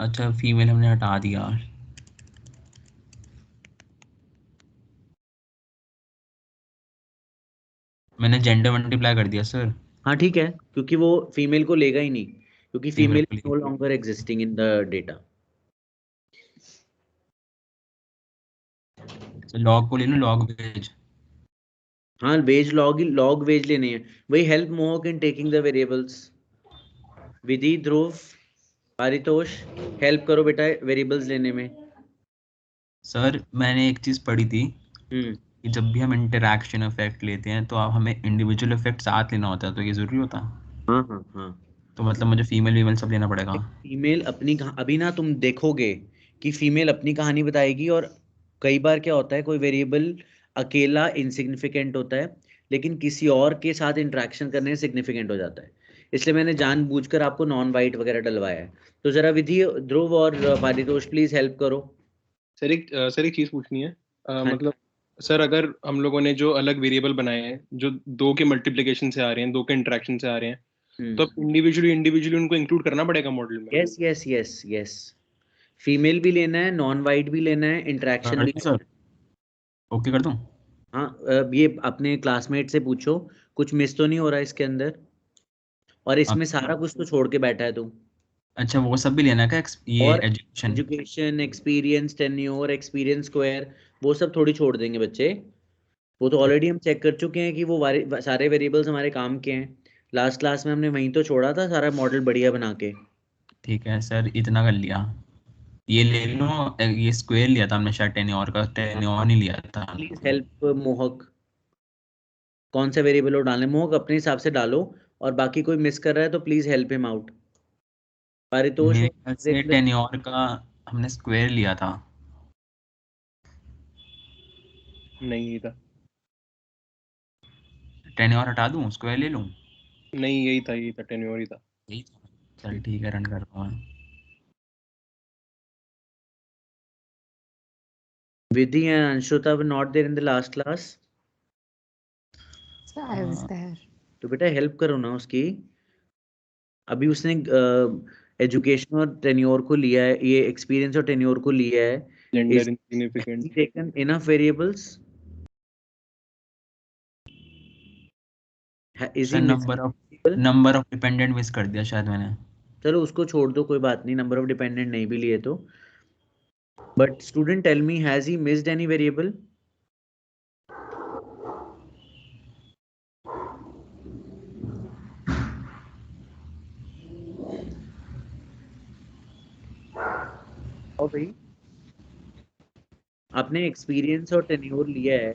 अच्छा, फीमेल हमने हटा दिया। मैंने जेंडर मल्टीप्लाई कर दिया सर। हाँ ठीक है, क्योंकि वो फीमेल को लेगा ही नहीं, क्योंकि female female no longer existing in the data. Log को ले लो, लॉग वेज। हाँ, वेज लॉग वेज लेने हैं। वही help Mohak in taking the variables. Vidhi, Dhruv, Paritosh, help करो बेटा वेरिएबल्स लेने में। सर मैंने एक चीज पढ़ी थी हम्म, कि जब भी हम इंटरैक्शन इफेक्ट लेते हैं तो अब हमें इंडिविजुअल इफेक्ट साथ लेना होता है, तो ये जरूरी होता है? हाँ हाँ हाँ। तो मतलब मुझे फीमेल वीमेल सब लेना पड़ेगा? फीमेल अपनी अभी ना तुम देखोगे कि फीमेल अपनी कहानी बताएगी, और कई बार क्या होता है कोई वेरिएबल अकेला इनसिग्निफिकेंट होता है लेकिन किसी और के साथ इंटरेक्शन करने से सिग्निफिकेंट हो जाता है। इसलिए मैंने जानबूझकर आपको नॉन वाइट वगैरह डलवाया है। तो जरा विधि, ध्रुव और पारितोष प्लीज हेल्प करो। सर एक चीज पूछनी है। हाँ मतलब सर, अगर हम लोगों ने जो अलग वेरिएबल बनाए हैं जो दो के मल्टीप्लिकेशन से आ रहे हैं, दो के इंटरेक्शन से आ रहे हैं, तो इंडिविजुअली इंडिविजुअली उनको इंक्लूड करना पड़ेगा मॉडल में? Yes yes yes yes, female भी लेना है, नॉन वाइट भी लेना है, इंटरेक्शन भी। सर ओके कर दूं? हाँ, ये अपने क्लासमेट से पूछो कुछ मिस तो नहीं हो रहा इसके अंदर, और इसमें सारा कुछ तो छोड़ के बैठा है तू। अच्छा, वो सब भी लेना है क्या? ये और education? Education, experience, tenure, experience square, वो सब थोड़ी छोड़ देंगे बच्चे। वो तो ऑलरेडी हम चेक कर चुके हैं कि वो सारे वेरिएबल्स हमारे काम के हैं। लास्ट क्लास में हमने वहीं तो छोड़ा था सारा मॉडल बढ़िया बना के। ठीक है सर, इतना कर लिया। ये ले लो। ये स्क्वायर लिया था हमने शायद, टेन्योर का। टेन्योर नहीं लिया था। प्लीज हेल्प मोहक, कौन सा वेरिएबल वो डालने मोहक अपने हिसाब से डालो, और बाकी कोई मिस कर रहा है तो please help him out. Paritosh मेरे और ख्याल से टेन्योर का हमने स्क्वायर लिया था। नहीं था। टेन्योर हटा दूं, स्क्वायर ले लूं? नहीं, यही था, टेन्योर ही था। यही था। चल ठीक है, रन कर रहा हूँ। Vidhi and Anshuta were not there in the last class. So I was there. तो बेटा हेल्प करो ना उसकी। अभी उसने एजुकेशन और टेन्योर को लिया है, ये एक्सपीरियंस और टेन्योर को लिया है। Gender Is insignificant. he taken enough variables? Is he sir missing? Number of dependent miss कर दिया शायद मैंने। चलो उसको छोड़ दो, कोई बात नहीं, नंबर ऑफ डिपेंडेंट नहीं भी लिए तो। But student tell me, has he missed any variable? और भाई आपने एक्सपीरियंस और टेन्योर लिया है,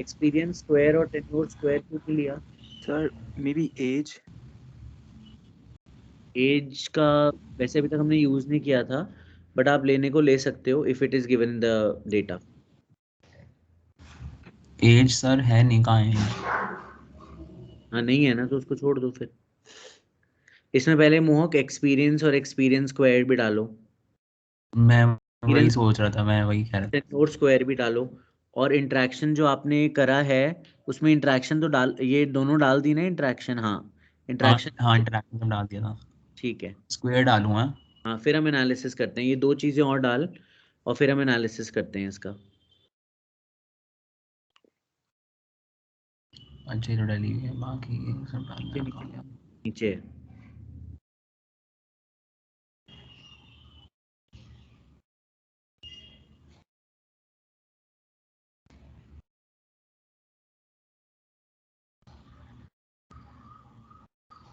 एक्सपीरियंस स्क्वायर और टेन्योर स्क्वायर क्यों नहीं लिया? Sir, maybe age. एज का वैसे अभी तक हमने यूज नहीं किया था, बट आप लेने को ले सकते हो if it is given in the data. Age sir है नहीं, कहाँ है? हाँ नहीं है ना, तो उसको छोड़ दो फिर। इसमें पहले मोहक एक्सपीरियंस और एक्सपीरियंस स्क्वायर भी डालो। मैं वही सोच रहा था, मैं वही कह रहा था। टेन्योर स्क्वायर भी डालो। और इंटरेक्शन जो आपने करा है उसमें इंटरेक्शन तो डाल, ये दोनों डाल दी ना इंटरेक्शन? हाँ हाँ इंटरेक्शन। हाँ, इंटरैक्शन डाल दिया था। ठीक है, स्क्वायर डालूंगा। हाँ फिर हम एनालिसिस करते हैं। ये दो चीज़ें और डाल, और फिर हम एनालिसिस करते हैं इसका। अच्छा तो डली है, बाकी सब डालना है नीचे कॉलम। नीचे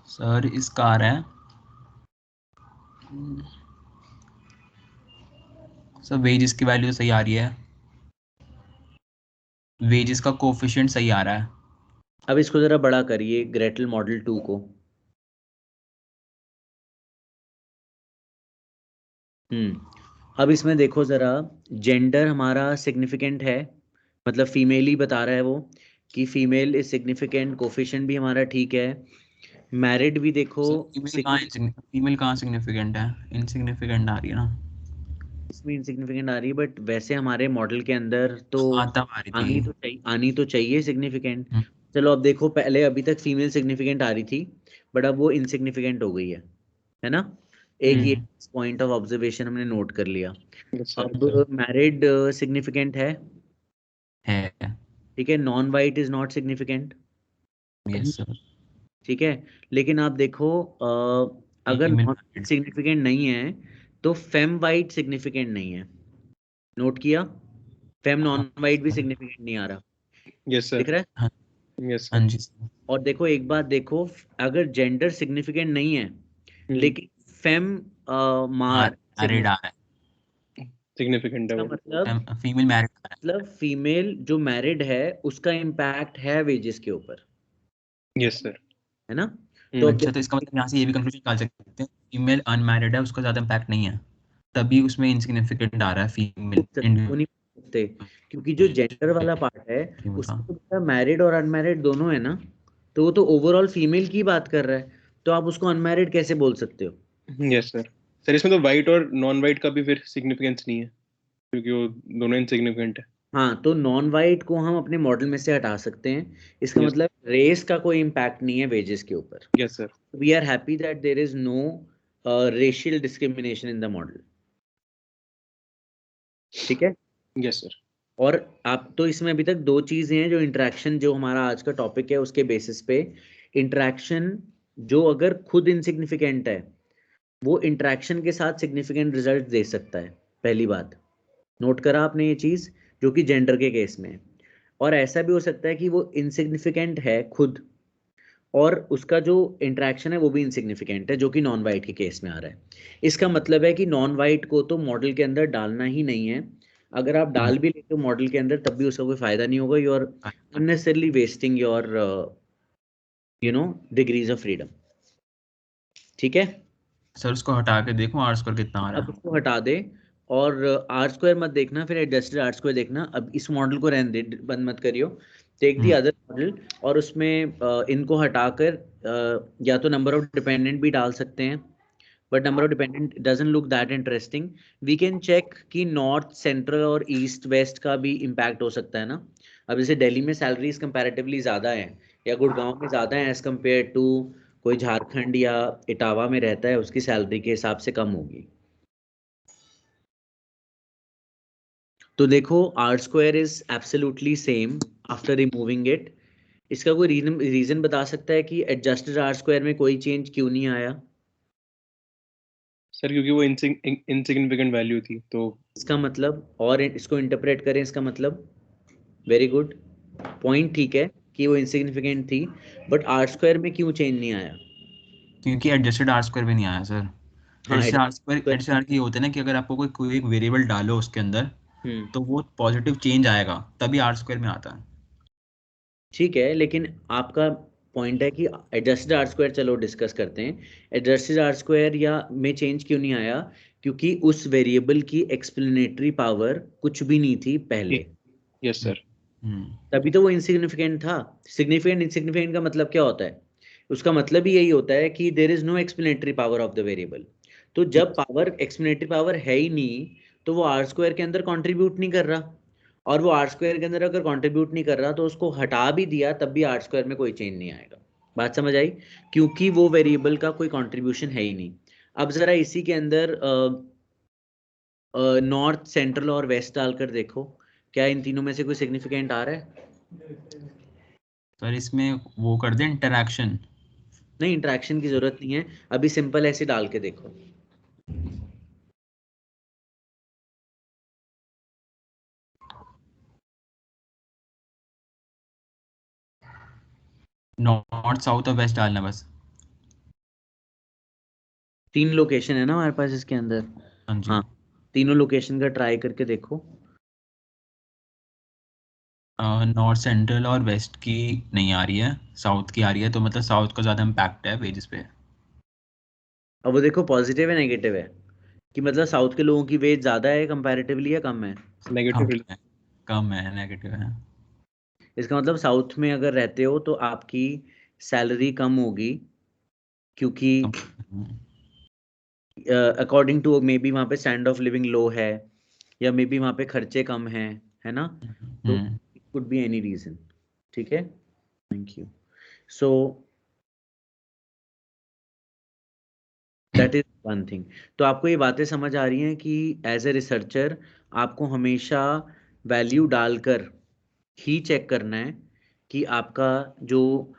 सर इसका आ रहा है सर, वेजेस की वैल्यू सही आ रही है, वेजेस का कोफिशिएंट सही आ रहा है। अब इसको जरा बड़ा करिए ग्रेटल मॉडल 2 को। अब इसमें देखो जरा, जेंडर हमारा सिग्निफिकेंट है, मतलब फीमेल ही बता रहा है वो कि फीमेल इज सिग्निफिकेंट, कोफिशिएंट भी हमारा ठीक है। मैरिड भी देखो, फीमेल कहाँ सिग्निफिकेंट है, इनसिग्निफिकेंट आ रही है ना। इसमें इनसिग्निफिकेंट आ रही है, बट वैसे हमारे मॉडल के अंदर तो हाँ तब आ रही थी। आनी तो चाहिए सिग्निफिकेंट। चलो अब देखो, पहले अभी तक फीमेल सिग्निफिकेंट आ रही थी, बट अब वो इनसिग्निफिकेंट हो गई है ना। एक ये पॉइंट ऑफ ऑब्जर्वेशन हमने नोट कर लिया। अब मैरिड सिग्निफिकेंट है, ठीक है। Non white is not significant, yes sir. ठीक है। लेकिन आप देखो, अगर फीमेल नॉन सिग्निफिकेंट नहीं है तो फेम वाइट सिग्निफिकेंट नहीं है। नोट किया, फेम नॉन वाइट भी सिग्निफिकेंट नहीं आ रहा, यस दिख सर। रहा है। यस हाँ सर। जी। और देखो एक बात देखो, अगर जेंडर सिग्निफिकेंट नहीं है लेकिन फेम मार मैरिड आ रहा है, सिग्निफिकेंट है का वो। मतलब, फीमेल मैरिड आ रहा मतलब फीमेल जो मैरिड है उसका इम्पैक्ट है वेजेस के ऊपर, यस सर। है ना। है। तो अब अच्छा तो इसका मतलब यहाँ से ये भी कंक्लूजन निकाल सकते हैं, फीमेल अनमैरिड है उसका ज्यादा इम्पैक्ट नहीं है, तभी उसमें इनसिग्निफिकेंट आ रहा है फीमेल वो नहीं पूछ सकते, क्योंकि जो जेंडर वाला पार्ट है उसमें तो मैरिड और अनमैरिड दोनों है ना, तो वो तो ओवरऑल फीमेल की बात कर रहा है, तो आप उसको अनमैरिड कैसे बोल सकते हो। Yes sir. सर इसमें तो वाइट और नॉन वाइट का भी फिर सिग्निफिकेंस नहीं है, क्योंकि वो दोनों इनसिग्निफिकेंट है। हाँ, तो नॉन वाइट को हम अपने मॉडल में से हटा सकते हैं, इसका यस। मतलब रेस का कोई इम्पैक्ट नहीं है वेजेस के ऊपर। Yes sir. We are happy that there is no racial discrimination in the model, ठीक है। Yes sir. और आप तो इसमें अभी तक दो चीजें हैं जो इंटरेक्शन, जो हमारा आज का टॉपिक है उसके बेसिस पे, इंटरेक्शन जो अगर खुद इनसिग्निफिकेंट है वो इंटरेक्शन के साथ सिग्निफिकेंट रिजल्ट दे सकता है, पहली बात। नोट करा आपने ये चीज, जो कि जेंडर के केस में है। और ऐसा भी हो सकता है कि वो इनसिग्निफिकेंट है खुद, और उसका जो इंटरेक्शन है वो भी इनसिग्निफिकेंट है, जो कि नॉन वाइट के केस में आ रहा है। इसका मतलब है कि नॉन वाइट को तो मॉडल के अंदर डालना ही नहीं है। अगर आप डाल भी लेते हो मॉडल के अंदर तब भी उसका कोई फायदा नहीं होगा, you are unnecessarily wasting your degrees of freedom, ठीक है। सर उसको हटा के देखो आर स्क्वायर कितना आ रहा अब है। उसको हटा दे, और आर स्क्वायर मत देखना, फिर एडजस्टेड आर स्क्वायर देखना। अब इस मॉडल को रहने दे, बंद मत करियो, टेक दी अदर मॉडल, और उसमें इनको हटाकर या तो नंबर ऑफ डिपेंडेंट भी डाल सकते हैं, but number of dependent doesn't look that interesting. We can check कि नॉर्थ सेंट्रल और ईस्ट वेस्ट का भी इम्पैक्ट हो सकता है ना। अब जैसे दिल्ली में सैलरीज कंपैरेटिवली ज़्यादा है, या गुड़गांव में ज़्यादा है एज कम्पेयर टू कोई झारखंड या इटावा में रहता है, उसकी सैलरी के हिसाब से कम होगी। तो देखो R square is absolutely same after removing it. इसका कोई रीजन बता सकता है कि एडजस्टेड आर स्क्वायर में कोई चेंज क्यों नहीं आया। सर क्योंकि वो इनसिग्निफिकेंट वैल्यू थी, तो इसका मतलब, और इसको इंटरप्रेट करें, इसका मतलब, वेरी गुड पॉइंट, ठीक है कि वो इनसिग्निफिकेंट थी, बट आर स्क्वायर में क्यों चेंज नहीं आया। क्योंकि एडजस्टेड आर स्क्वायर भी नहीं आया सर। हाँ, एडजस्टेड आर की होता है ना कि अगर आपको कोई एक वेरिएबल डालो उसके अंदर तो वो पॉजिटिव चेंज आएगा, तभी आर स्क्वायर में आता है। ठीक है, लेकिन आपका पॉइंट है कि एडजस्टेड आर स्क्वायर, चलो डिस्कस करते हैं। एडजस्टेड आर स्क्वायर या में चेंज क्यों नहीं आया, क्योंकि उस वेरिएबल की एक्सप्लेनेटरी पावर कुछ भी नहीं थी पहले, यस सर। तभी तो वो इनसिग्निफिकेंट था। सिग्निफिकेंट इनसिग्निफिकेंट का मतलब क्या होता है, उसका मतलब ही यही होता है कि there is no explanatory power of the variable. तो जब पावर, एक्सप्लेनेटरी पावर है ही नहीं, तो वो आर स्क्वायर के अंदर कंट्रीब्यूट नहीं कर रहा, और वो आर स्क्वायर के अंदर अगर कंट्रीब्यूट नहीं कर रहा तो उसको हटा भी दिया तब भी आर स्क्वायर में कोई चेंज नहीं आएगा। बात समझ आई, क्योंकि वो वेरिएबल का कोई कंट्रीब्यूशन है ही नहीं। अब जरा इसी के अंदर नॉर्थ, सेंट्रल और वेस्ट डालकर देखो, क्या इन तीनों में से कोई सिग्निफिकेंट आ रहा है? सर इसमें वो कर दे इंटरैक्शन। नहीं, इंटरेक्शन की जरूरत नहीं है, अभी सिंपल ऐसे डाल के देखो। नॉर्थ, साउथ और वेस्ट डालना बस। 3 लोकेशन है ना हमारे पास इसके अंदर। हाँ जी। हाँ, तीनों लोकेशन का ट्राई करके देखो। नॉर्थ, सेंट्रल और वेस्ट की नहीं आ रही है, साउथ की आ रही है, तो मतलब साउथ का ज़्यादा इम्पैक्ट है वेजेस पे। अब वो देखो पॉजिटिव है नेगेटिव है, कि मतलब साउथ के लोगों की वेज ज्यादा है कंपैरेटिवली या कम है? नेगेटिव। कम है, नेगेटिव है। इसका मतलब साउथ में अगर रहते हो तो आपकी सैलरी कम होगी, क्योंकि अकॉर्डिंग टू मे बी वहाँ पे स्टैंड ऑफ लिविंग लो है, या मे बी वहाँ पे खर्चे कम हैं, है ना? तो it could be any reason. ठीक है, thank you. So that is one thing. तो आपको ये बातें समझ आ रही हैं कि एज ए रिसर्चर आपको हमेशा वैल्यू डालकर ही चेक करना है कि आपका जो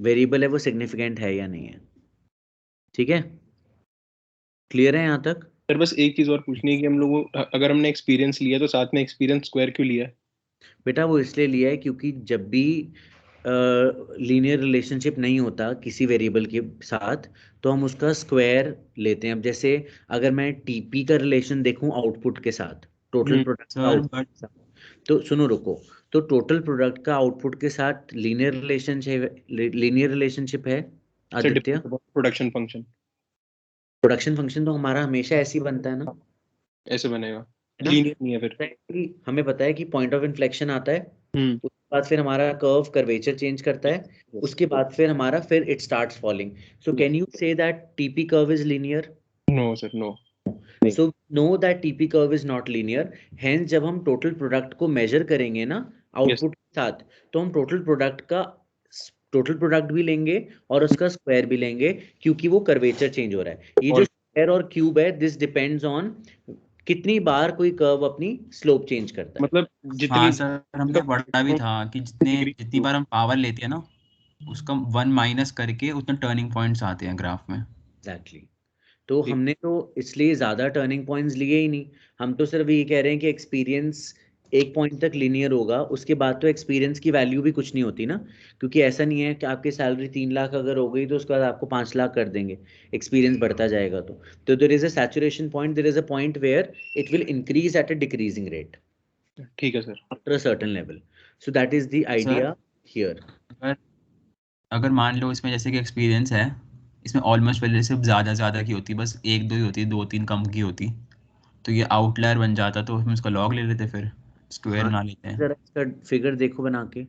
वेरिएबल है वो सिग्निफिकेंट है या नहीं है। ठीक है, क्लियर है यहाँ तक? सर बस एक चीज और पूछनी है कि हम लोगों अगर हमने एक्सपीरियंस लिया तो साथ में एक्सपीरियंस स्क्वायर क्यों लिया है? बेटा वो इसलिए लिया है क्योंकि जब भी लीनियर रिलेशनशिप नहीं होता किसी वेरिएबल के साथ, तो हम उसका स्क्वायर लेते हैं। अब जैसे अगर मैं टीपी का रिलेशन देखूं आउटपुट के साथ, टोटल प्रोडक्ट का सर आउटपुट बट के साथ, तो सुनो रुको, तो टोटल प्रोडक्ट का आउटपुट के साथ लीनियर रिलेशनशिप है sir Aditya? Depend production function production function तो हमारा हमेशा ऐसे ही बनता है ना, ऐसे बनेगा, है ना? लीनियर नहीं है फिर। हमें पता है कि पॉइंट ऑफ इन्फ्लेक्शन आता है, हम्म। उसके बाद फिर हमारा कर्व कर्वेचर चेंज करता है, यस। उसके बाद फिर हमारा फिर it starts falling. So can you say that TP curve is linear? No sir, no. So no that TP curve is not linear. Hence जब हम टोटल प्रोडक्ट को मेजर करेंगे ना यस। आउटपुट के साथ, तो हम टोटल प्रोडक्ट भी लेंगे और उसका स्क्वायर भी लेंगे, क्योंकि वो कर्वेचर चेंज हो रहा है। ये जो और स्क्वायर और क्यूब है, दिस डिपेंड्स ऑन कितनी बार कोई कर्व अपनी स्लोप चेंज करता है। मतलब हाँ जितनी सर, हमने पढ़ा भी था कि डिग्री। जितनी बार हम पावर लेते हैं ना, उसका 1 माइनस करके उतने टर्निंग पॉइंट्स आते हैं ग्राफ में। एग्जैक्टली तो हमने तो इसलिए ज्यादा टर्निंग पॉइंट्स लिए ही नहीं, हम तो सिर्फ ये कह रहे हैं कि एक्सपीरियंस एक पॉइंट तक लीनियर होगा, उसके बाद तो एक्सपीरियंस की वैल्यू भी कुछ नहीं होती ना, क्योंकि ऐसा नहीं है कि आपकी सैलरी 3 लाख अगर हो गई तो उसके बाद आपको 5 लाख कर देंगे, एक्सपीरियंस बढ़ता जाएगा। तो there is a saturation point, there is a point where it will increase at a decreasing rate ठीक है sir. After a certain level. So that is the sir idea here. अगर अगर मान लो इसमें जैसे कि एक्सपीरियंस है, इसमें ऑलमोस्ट वैल्यू सिर्फ ज़्यादा की होती, बस 1-2 ही होती, 2-3 कम की होती, तो ये आउटलायर बन जाता, तो हम इसका लॉग ले लेते, फिर स्क्वायर हाँ, ना लेते हैं। जरा इसका फिगर देखो बना के।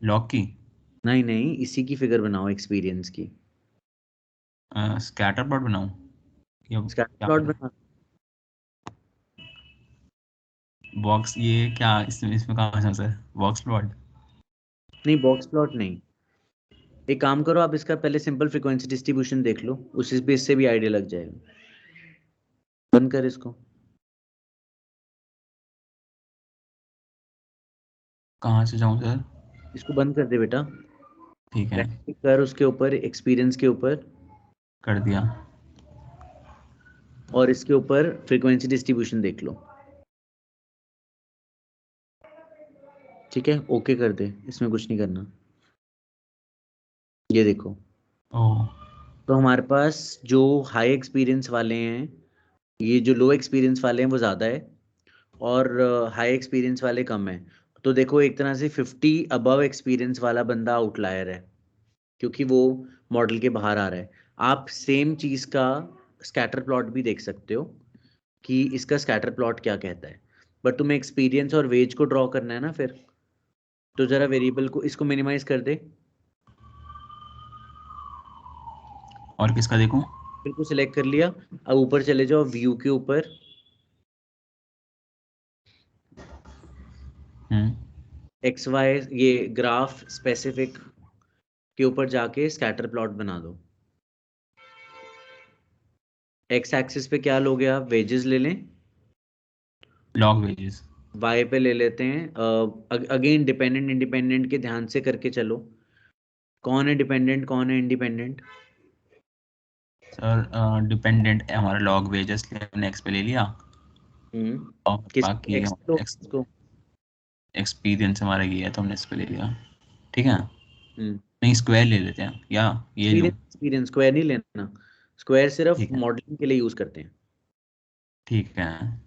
लॉग की नहीं नहीं, इसी की फिगर बनाओ, एक्सपीरियंस की स्कैटर प्लॉट बनाऊं या स्कैटर क्या प्लॉट बनाऊं? बना। बॉक्स, ये क्या इसमें इसमें कहाँ से सर बॉक्स प्लॉट? नहीं, बॉक्स प्लॉट नहीं। एक काम करो, आप इसका पहले सिंपल फ्रीक्वेंसी डिस्ट्रीब्यूशन देख लो, उसी पे इससे भी आइडिया लग जाएगा। बंद कर इसको। कहाँ से जाऊं सर? इसको बंद कर दे बेटा, ठीक है, राइट क्लिक कर उसके ऊपर, एक्सपीरियंस के ऊपर, कर दिया। और इसके ऊपर फ्रीक्वेंसी डिस्ट्रीब्यूशन देख लो। ठीक है, ओके कर दे, इसमें कुछ नहीं करना। ये देखो, ओह, तो हमारे पास जो हाई एक्सपीरियंस वाले हैं, ये जो लो एक्सपीरियंस वाले हैं वो ज़्यादा है, और हाई एक्सपीरियंस वाले कम है। तो देखो एक तरह से 50 अबव एक्सपीरियंस वाला बंदा आउटलायर है, क्योंकि वो मॉडल के बाहर आ रहा है। आप सेम चीज़ का स्कैटर प्लॉट भी देख सकते हो कि इसका स्कैटर प्लॉट क्या कहता है, बट तुम्हें एक्सपीरियंस और वेज को ड्रॉ करना है ना फिर, तो ज़रा वेरिएबल को इसको मिनिमाइज कर दे। और किसका देखूं? बिल्कुल सिलेक्ट कर लिया, अब ऊपर चले जाओ व्यू के ऊपर, हम्म एक्स वाई ये ग्राफ स्पेसिफिक के ऊपर जाके स्कैटर प्लॉट बना दो। एक्स एक्सिस पे क्या लोगे आप, वेजेस ले लें, लॉग वेजेस। वाई पे ले लेते हैं। अगेन डिपेंडेंट इंडिपेंडेंट के ध्यान से करके चलो, कौन है डिपेंडेंट कौन है इंडिपेंडेंट। सर डिपेंडेंट हमारा लॉग वेजेस हमने एक्स पे ले लिया, और किस बाकी एक्स पे लो इसको। एक्सपीरियंस हमारा ये है तो हमने इस पे ले लिया, ठीक है। हम्म नहीं स्क्वायर ले लेते हैं, या ये लूँ? एक्सपीरियंस स्क्वायर नहीं लेना, स्क्वायर सिर्फ ठीक है, मॉडलिंग के लिए यूज करते हैं। ठीक है।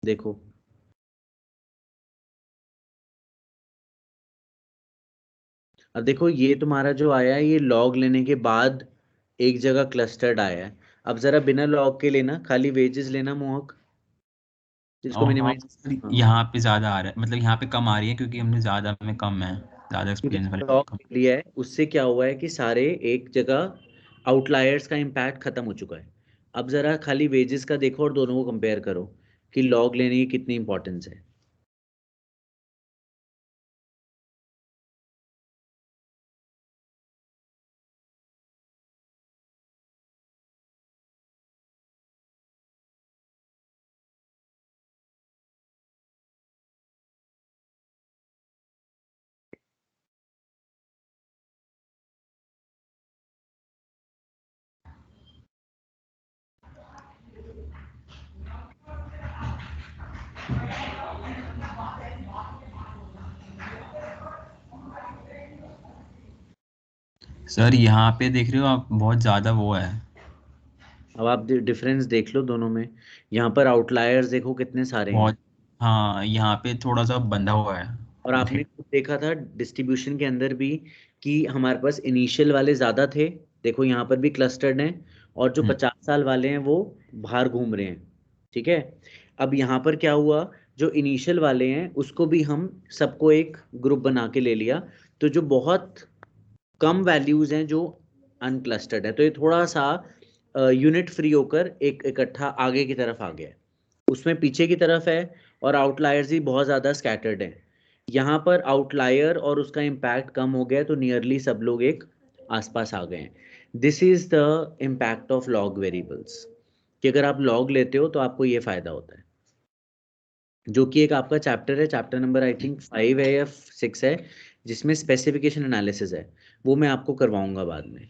देखो अब देखो, ये तुम्हारा जो आया है ये लॉग लेने के बाद एक जगह क्लस्टर्ड आया है। अब जरा बिना लॉग के लेना, खाली वेजेस लेना मोहक, जिसको और हाँ मिनिमाइज। सर, यहाँ पे ज़्यादा आ रहा है, मतलब यहाँ पे कम आ रही है क्योंकि हमने ज़्यादा में कम है, ज़्यादा एक्सपीरियंस वाले में लॉग कम। लिया है, उससे क्या हुआ है कि सारे एक जगह आउटलायर्स का इम्पैक्ट खत्म हो चुका है। अब जरा खाली वेजेस का देखो और दोनों को कंपेयर करो कि लॉग लेने की कितनी इंपॉर्टेंस है। सर यहाँ पे देख रहे हो आप, बहुत ज़्यादा वो है। अब आप डिफरेंस देख लो दोनों में, यहाँ पर आउटलायर्स देखो कितने सारे हैं। बहुत, हाँ यहाँ पे थोड़ा सा बंधा हुआ है। और आपने खुद देखा था डिस्ट्रीब्यूशन के अंदर भी कि हमारे पास इनिशियल वाले ज़्यादा थे, देखो यहाँ पर भी क्लस्टर्ड हैं, और जो 50 साल वाले हैं वो बाहर घूम रहे हैं। ठीक है, अब यहाँ पर क्या हुआ, जो इनिशियल वाले हैं उसको भी हम सबको एक ग्रुप बना के ले लिया, तो जो बहुत कम वैल्यूज हैं जो अनक्लस्टर्ड है, तो ये थोड़ा सा यूनिट फ्री होकर एक इकट्ठा आगे की तरफ आ गया है, उसमें पीछे की तरफ है, और आउटलायर्स ही बहुत ज़्यादा स्कैटर्ड हैं। यहाँ पर आउटलायर और उसका इम्पैक्ट कम हो गया है, तो नियरली सब लोग एक आसपास आ गए हैं। This is the impact of log variables, कि अगर आप लॉग लेते हो तो आपको ये फायदा होता है, जो कि एक आपका चैप्टर है, चैप्टर नंबर आई थिंक 5 है या 6 है, जिसमें स्पेसिफिकेशन एनालिसिस है, वो मैं आपको करवाऊंगा बाद में।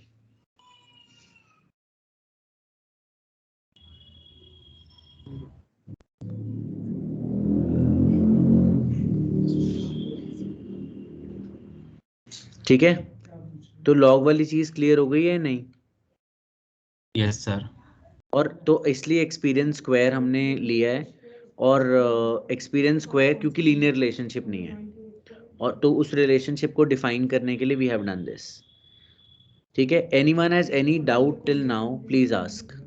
ठीक है, तो लॉग वाली चीज क्लियर हो गई है नहीं? Yes sir. और तो इसलिए एक्सपीरियंस स्क्वायर हमने लिया है, और एक्सपीरियंस स्क्वायर क्योंकि लीनियर रिलेशनशिप नहीं है, और तो उस रिलेशनशिप को डिफाइन करने के लिए वी हैव डन दिस। ठीक है, anyone has any doubt till now, please ask.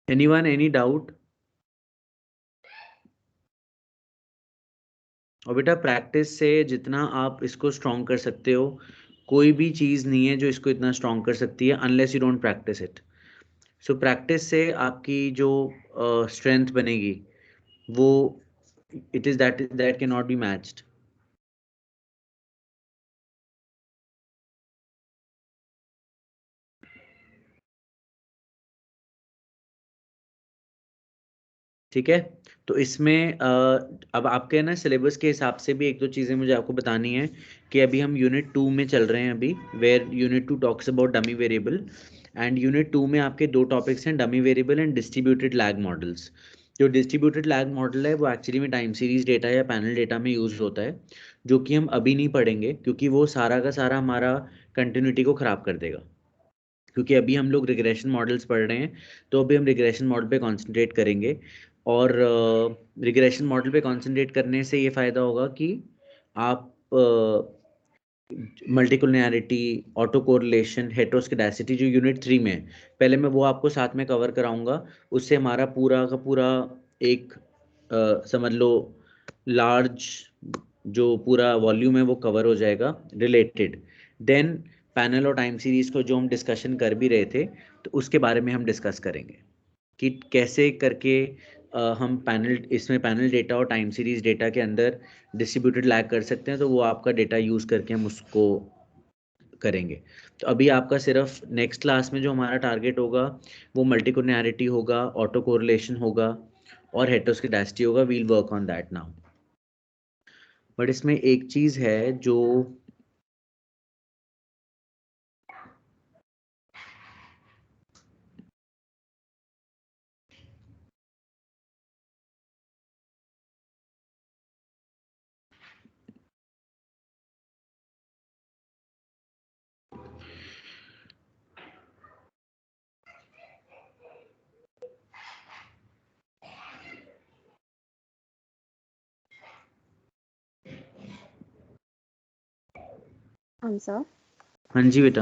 Anyone any doubt? और बेटा प्रैक्टिस से जितना आप इसको स्ट्रॉन्ग कर सकते हो, कोई भी चीज़ नहीं है जो इसको इतना स्ट्रॉन्ग कर सकती है unless you don't practice it. So practice से आपकी जो स्ट्रेंथ बनेगी वो, it is that can not be matched. ठीक है, तो इसमें अब आपके ना सिलेबस के हिसाब से भी एक दो चीज़ें मुझे आपको बतानी है, कि अभी हम यूनिट 2 में चल रहे हैं अभी, where unit 2 talks about dummy variable, and unit 2 में आपके दो टॉपिक्स हैं, dummy variable and distributed lag models. जो डिस्ट्रीब्यूटेड लैग मॉडल है वो एक्चुअली में टाइम सीरीज डेटा या पैनल डेटा में यूज होता है, जो कि हम अभी नहीं पढ़ेंगे क्योंकि वो सारा का सारा हमारा कंटिन्यूटी को ख़राब कर देगा, क्योंकि अभी हम लोग रिग्रेशन मॉडल्स पढ़ रहे हैं, तो अभी हम रिग्रेशन मॉडल पे कंसंट्रेट करेंगे। और रिग्रेशन मॉडल पे कंसंट्रेट करने से ये फ़ायदा होगा कि आप मल्टीकोलिनियरिटी, ऑटो कोरिलेशन, हेटेरोस्केडासिटी जो यूनिट 3 में है, पहले मैं वो आपको साथ में कवर कराऊंगा। उससे हमारा पूरा का पूरा एक समझ लो लार्ज जो पूरा वॉल्यूम है वो कवर हो जाएगा रिलेटेड। देन पैनल और टाइम सीरीज को जो हम डिस्कशन कर भी रहे थे, तो उसके बारे में हम डिस्कस करेंगे कि कैसे करके हम इसमें पैनल डेटा और टाइम सीरीज डेटा के अंदर डिस्ट्रीब्यूटेड लैग कर सकते हैं। तो वो आपका डेटा यूज़ करके हम उसको करेंगे। तो अभी आपका सिर्फ नेक्स्ट क्लास में जो हमारा टारगेट होगा वो मल्टीकोलिनियरिटी होगा, ऑटो कोरिलेशन होगा और हेटेरोस्केडासिटी होगा। We'll work on that now. But इसमें एक चीज़ है जो Answer. हाँ जी बेटा,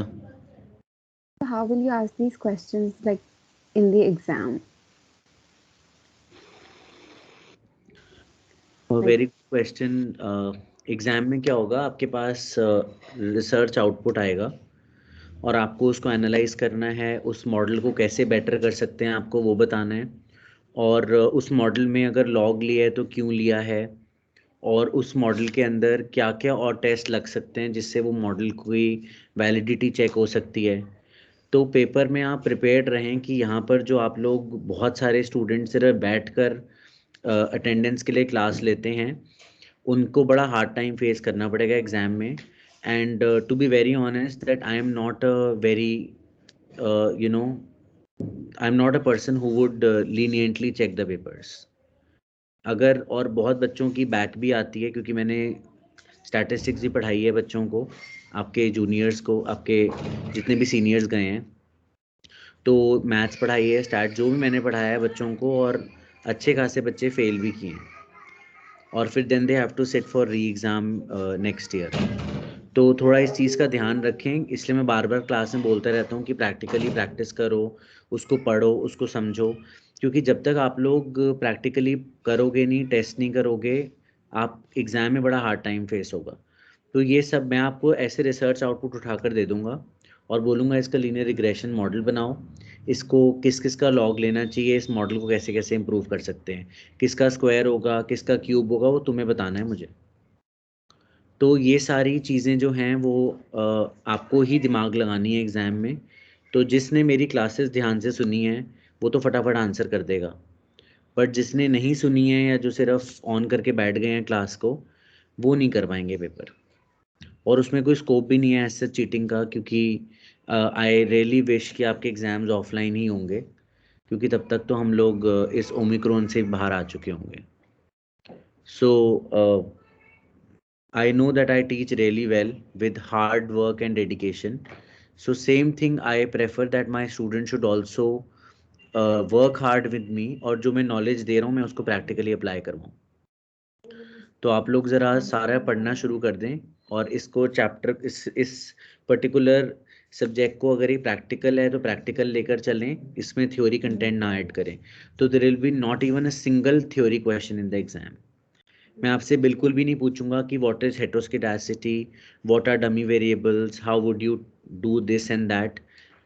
How will you ask these questions like in the exam? Very question. Exam में क्या होगा, आपके पास रिसर्च आउटपुट आएगा और आपको उसको एनालाइज करना है, उस मॉडल को कैसे बेटर कर सकते हैं आपको वो बताना है, और उस मॉडल में अगर लॉग लिया है तो क्यों लिया है, और उस मॉडल के अंदर क्या क्या और टेस्ट लग सकते हैं जिससे वो मॉडल की वैलिडिटी चेक हो सकती है। तो पेपर में आप प्रिपेयर्ड रहें कि यहाँ पर जो आप लोग बहुत सारे स्टूडेंट सिर्फ बैठ कर अटेंडेंस के लिए क्लास लेते हैं, उनको बड़ा हार्ड टाइम फेस करना पड़ेगा एग्ज़ाम में। And to be very honest that I am not a very you know I am not a person who would leniently check the papers. अगर और बहुत बच्चों की बैक भी आती है, क्योंकि मैंने स्टैटिस्टिक्स भी पढ़ाई है बच्चों को, आपके जूनियर्स को, आपके जितने भी सीनियर्स गए हैं, तो मैथ्स पढ़ाई है, स्टैट जो भी मैंने पढ़ाया है बच्चों को, और अच्छे खासे बच्चे फेल भी किए हैं, और फिर then they have to sit for re exam next year. तो थोड़ा इस चीज़ का ध्यान रखें, इसलिए मैं बार बार क्लास में बोलता रहता हूँ कि प्रैक्टिकली प्रैक्टिस करो, उसको पढ़ो, उसको समझो, क्योंकि जब तक आप लोग प्रैक्टिकली करोगे नहीं, टेस्ट नहीं करोगे, आप एग्ज़ाम में बड़ा हार्ड टाइम फेस होगा। तो ये सब मैं आपको ऐसे रिसर्च आउटपुट उठाकर दे दूंगा और बोलूँगा इसका लीनियर रिग्रेशन मॉडल बनाओ, इसको किस किस का लॉग लेना चाहिए, इस मॉडल को कैसे कैसे इम्प्रूव कर सकते हैं, किसका स्क्वायर होगा, किसका क्यूब होगा, वो तुम्हें बताना है मुझे। तो ये सारी चीज़ें जो हैं वो आपको ही दिमाग लगानी है एग्ज़ाम में। तो जिसने मेरी क्लासेस ध्यान से सुनी है वो तो फटाफट आंसर कर देगा, बट जिसने नहीं सुनी है या जो सिर्फ ऑन करके बैठ गए हैं क्लास को, वो नहीं कर पाएंगे पेपर। और उसमें कोई स्कोप भी नहीं है ऐसे चीटिंग का, क्योंकि आई रियली विश कि आपके एग्ज़ाम्स ऑफलाइन ही होंगे, क्योंकि तब तक तो हम लोग इस ओमिक्रॉन से बाहर आ चुके होंगे। सो I know that I teach really well with hard work and dedication. So same thing I prefer that my students should also work hard with me, और जो मैं नॉलेज दे रहा हूँ मैं उसको प्रैक्टिकली अप्लाई करवाऊँ। तो आप लोग ज़रा सारा पढ़ना शुरू कर दें, और इसको चैप्टर इस पर्टिकुलर सब्जेक्ट को अगर ये प्रैक्टिकल है तो प्रैक्टिकल लेकर चलें, इसमें थ्योरी कंटेंट ना ऐड करें। तो there will be not even a single theory question in the exam. मैं आपसे बिल्कुल भी नहीं पूछूंगा कि what is heteroscedasticity, what are dummy variables, how would you do this and that.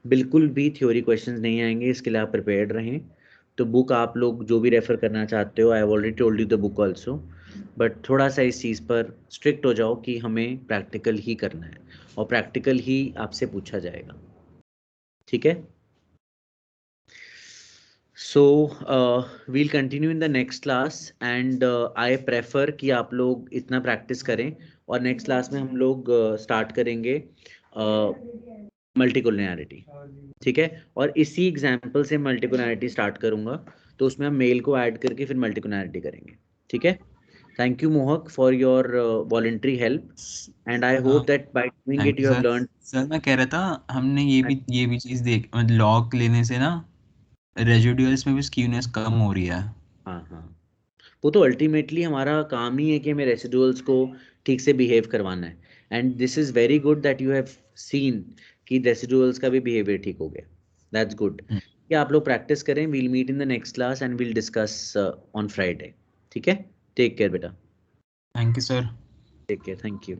बिल्कुल भी थ्योरी क्वेश्चंस नहीं आएंगे, इसके लिए आप प्रिपेयर्ड रहें। तो बुक आप लोग जो भी रेफर करना चाहते हो, I have already told you the book also, but थोड़ा सा इस चीज़ पर स्ट्रिक्ट हो जाओ कि हमें प्रैक्टिकल ही करना है और प्रैक्टिकल ही आपसे पूछा जाएगा, ठीक है। So we'll continue in the next class, and I prefer कि आप लोग इतना प्रैक्टिस करें, और नेक्स्ट क्लास में हम लोग स्टार्ट करेंगे मल्टीकोलिनियरिटी, ठीक है। और इसी एग्जाम्पल से मल्टीकोलिनियरिटी स्टार्ट करूंगा, तो उसमें हम मेल को ऐड करके फिर मल्टीकोलिनियरिटी करेंगे, ठीक है। थैंक यू मोहक for your voluntary help, and I hope that by doing thank it you you have sir. Learn. Sir मैं कह रहा था हमने ये भी चीज़ देख, लॉग लेने से ना रेजिडुअल्स में भी स्क्यूनेस कम हो रही है। हाँ हाँ, वो तो अल्टीमेटली हमारा काम ही है कि हमें रेसिडुअल्स को ठीक से बिहेव करवाना है. And this is very good that you have seen कि रेसिडुअल्स का भी बिहेवियर ठीक हो गया. That's good. क्या आप लोग प्रैक्टिस करें. We'll meet in the next class and we'll discuss on Friday. ठीक है. टेक केयर बेटा. Thank you sir. Take care. Thank you.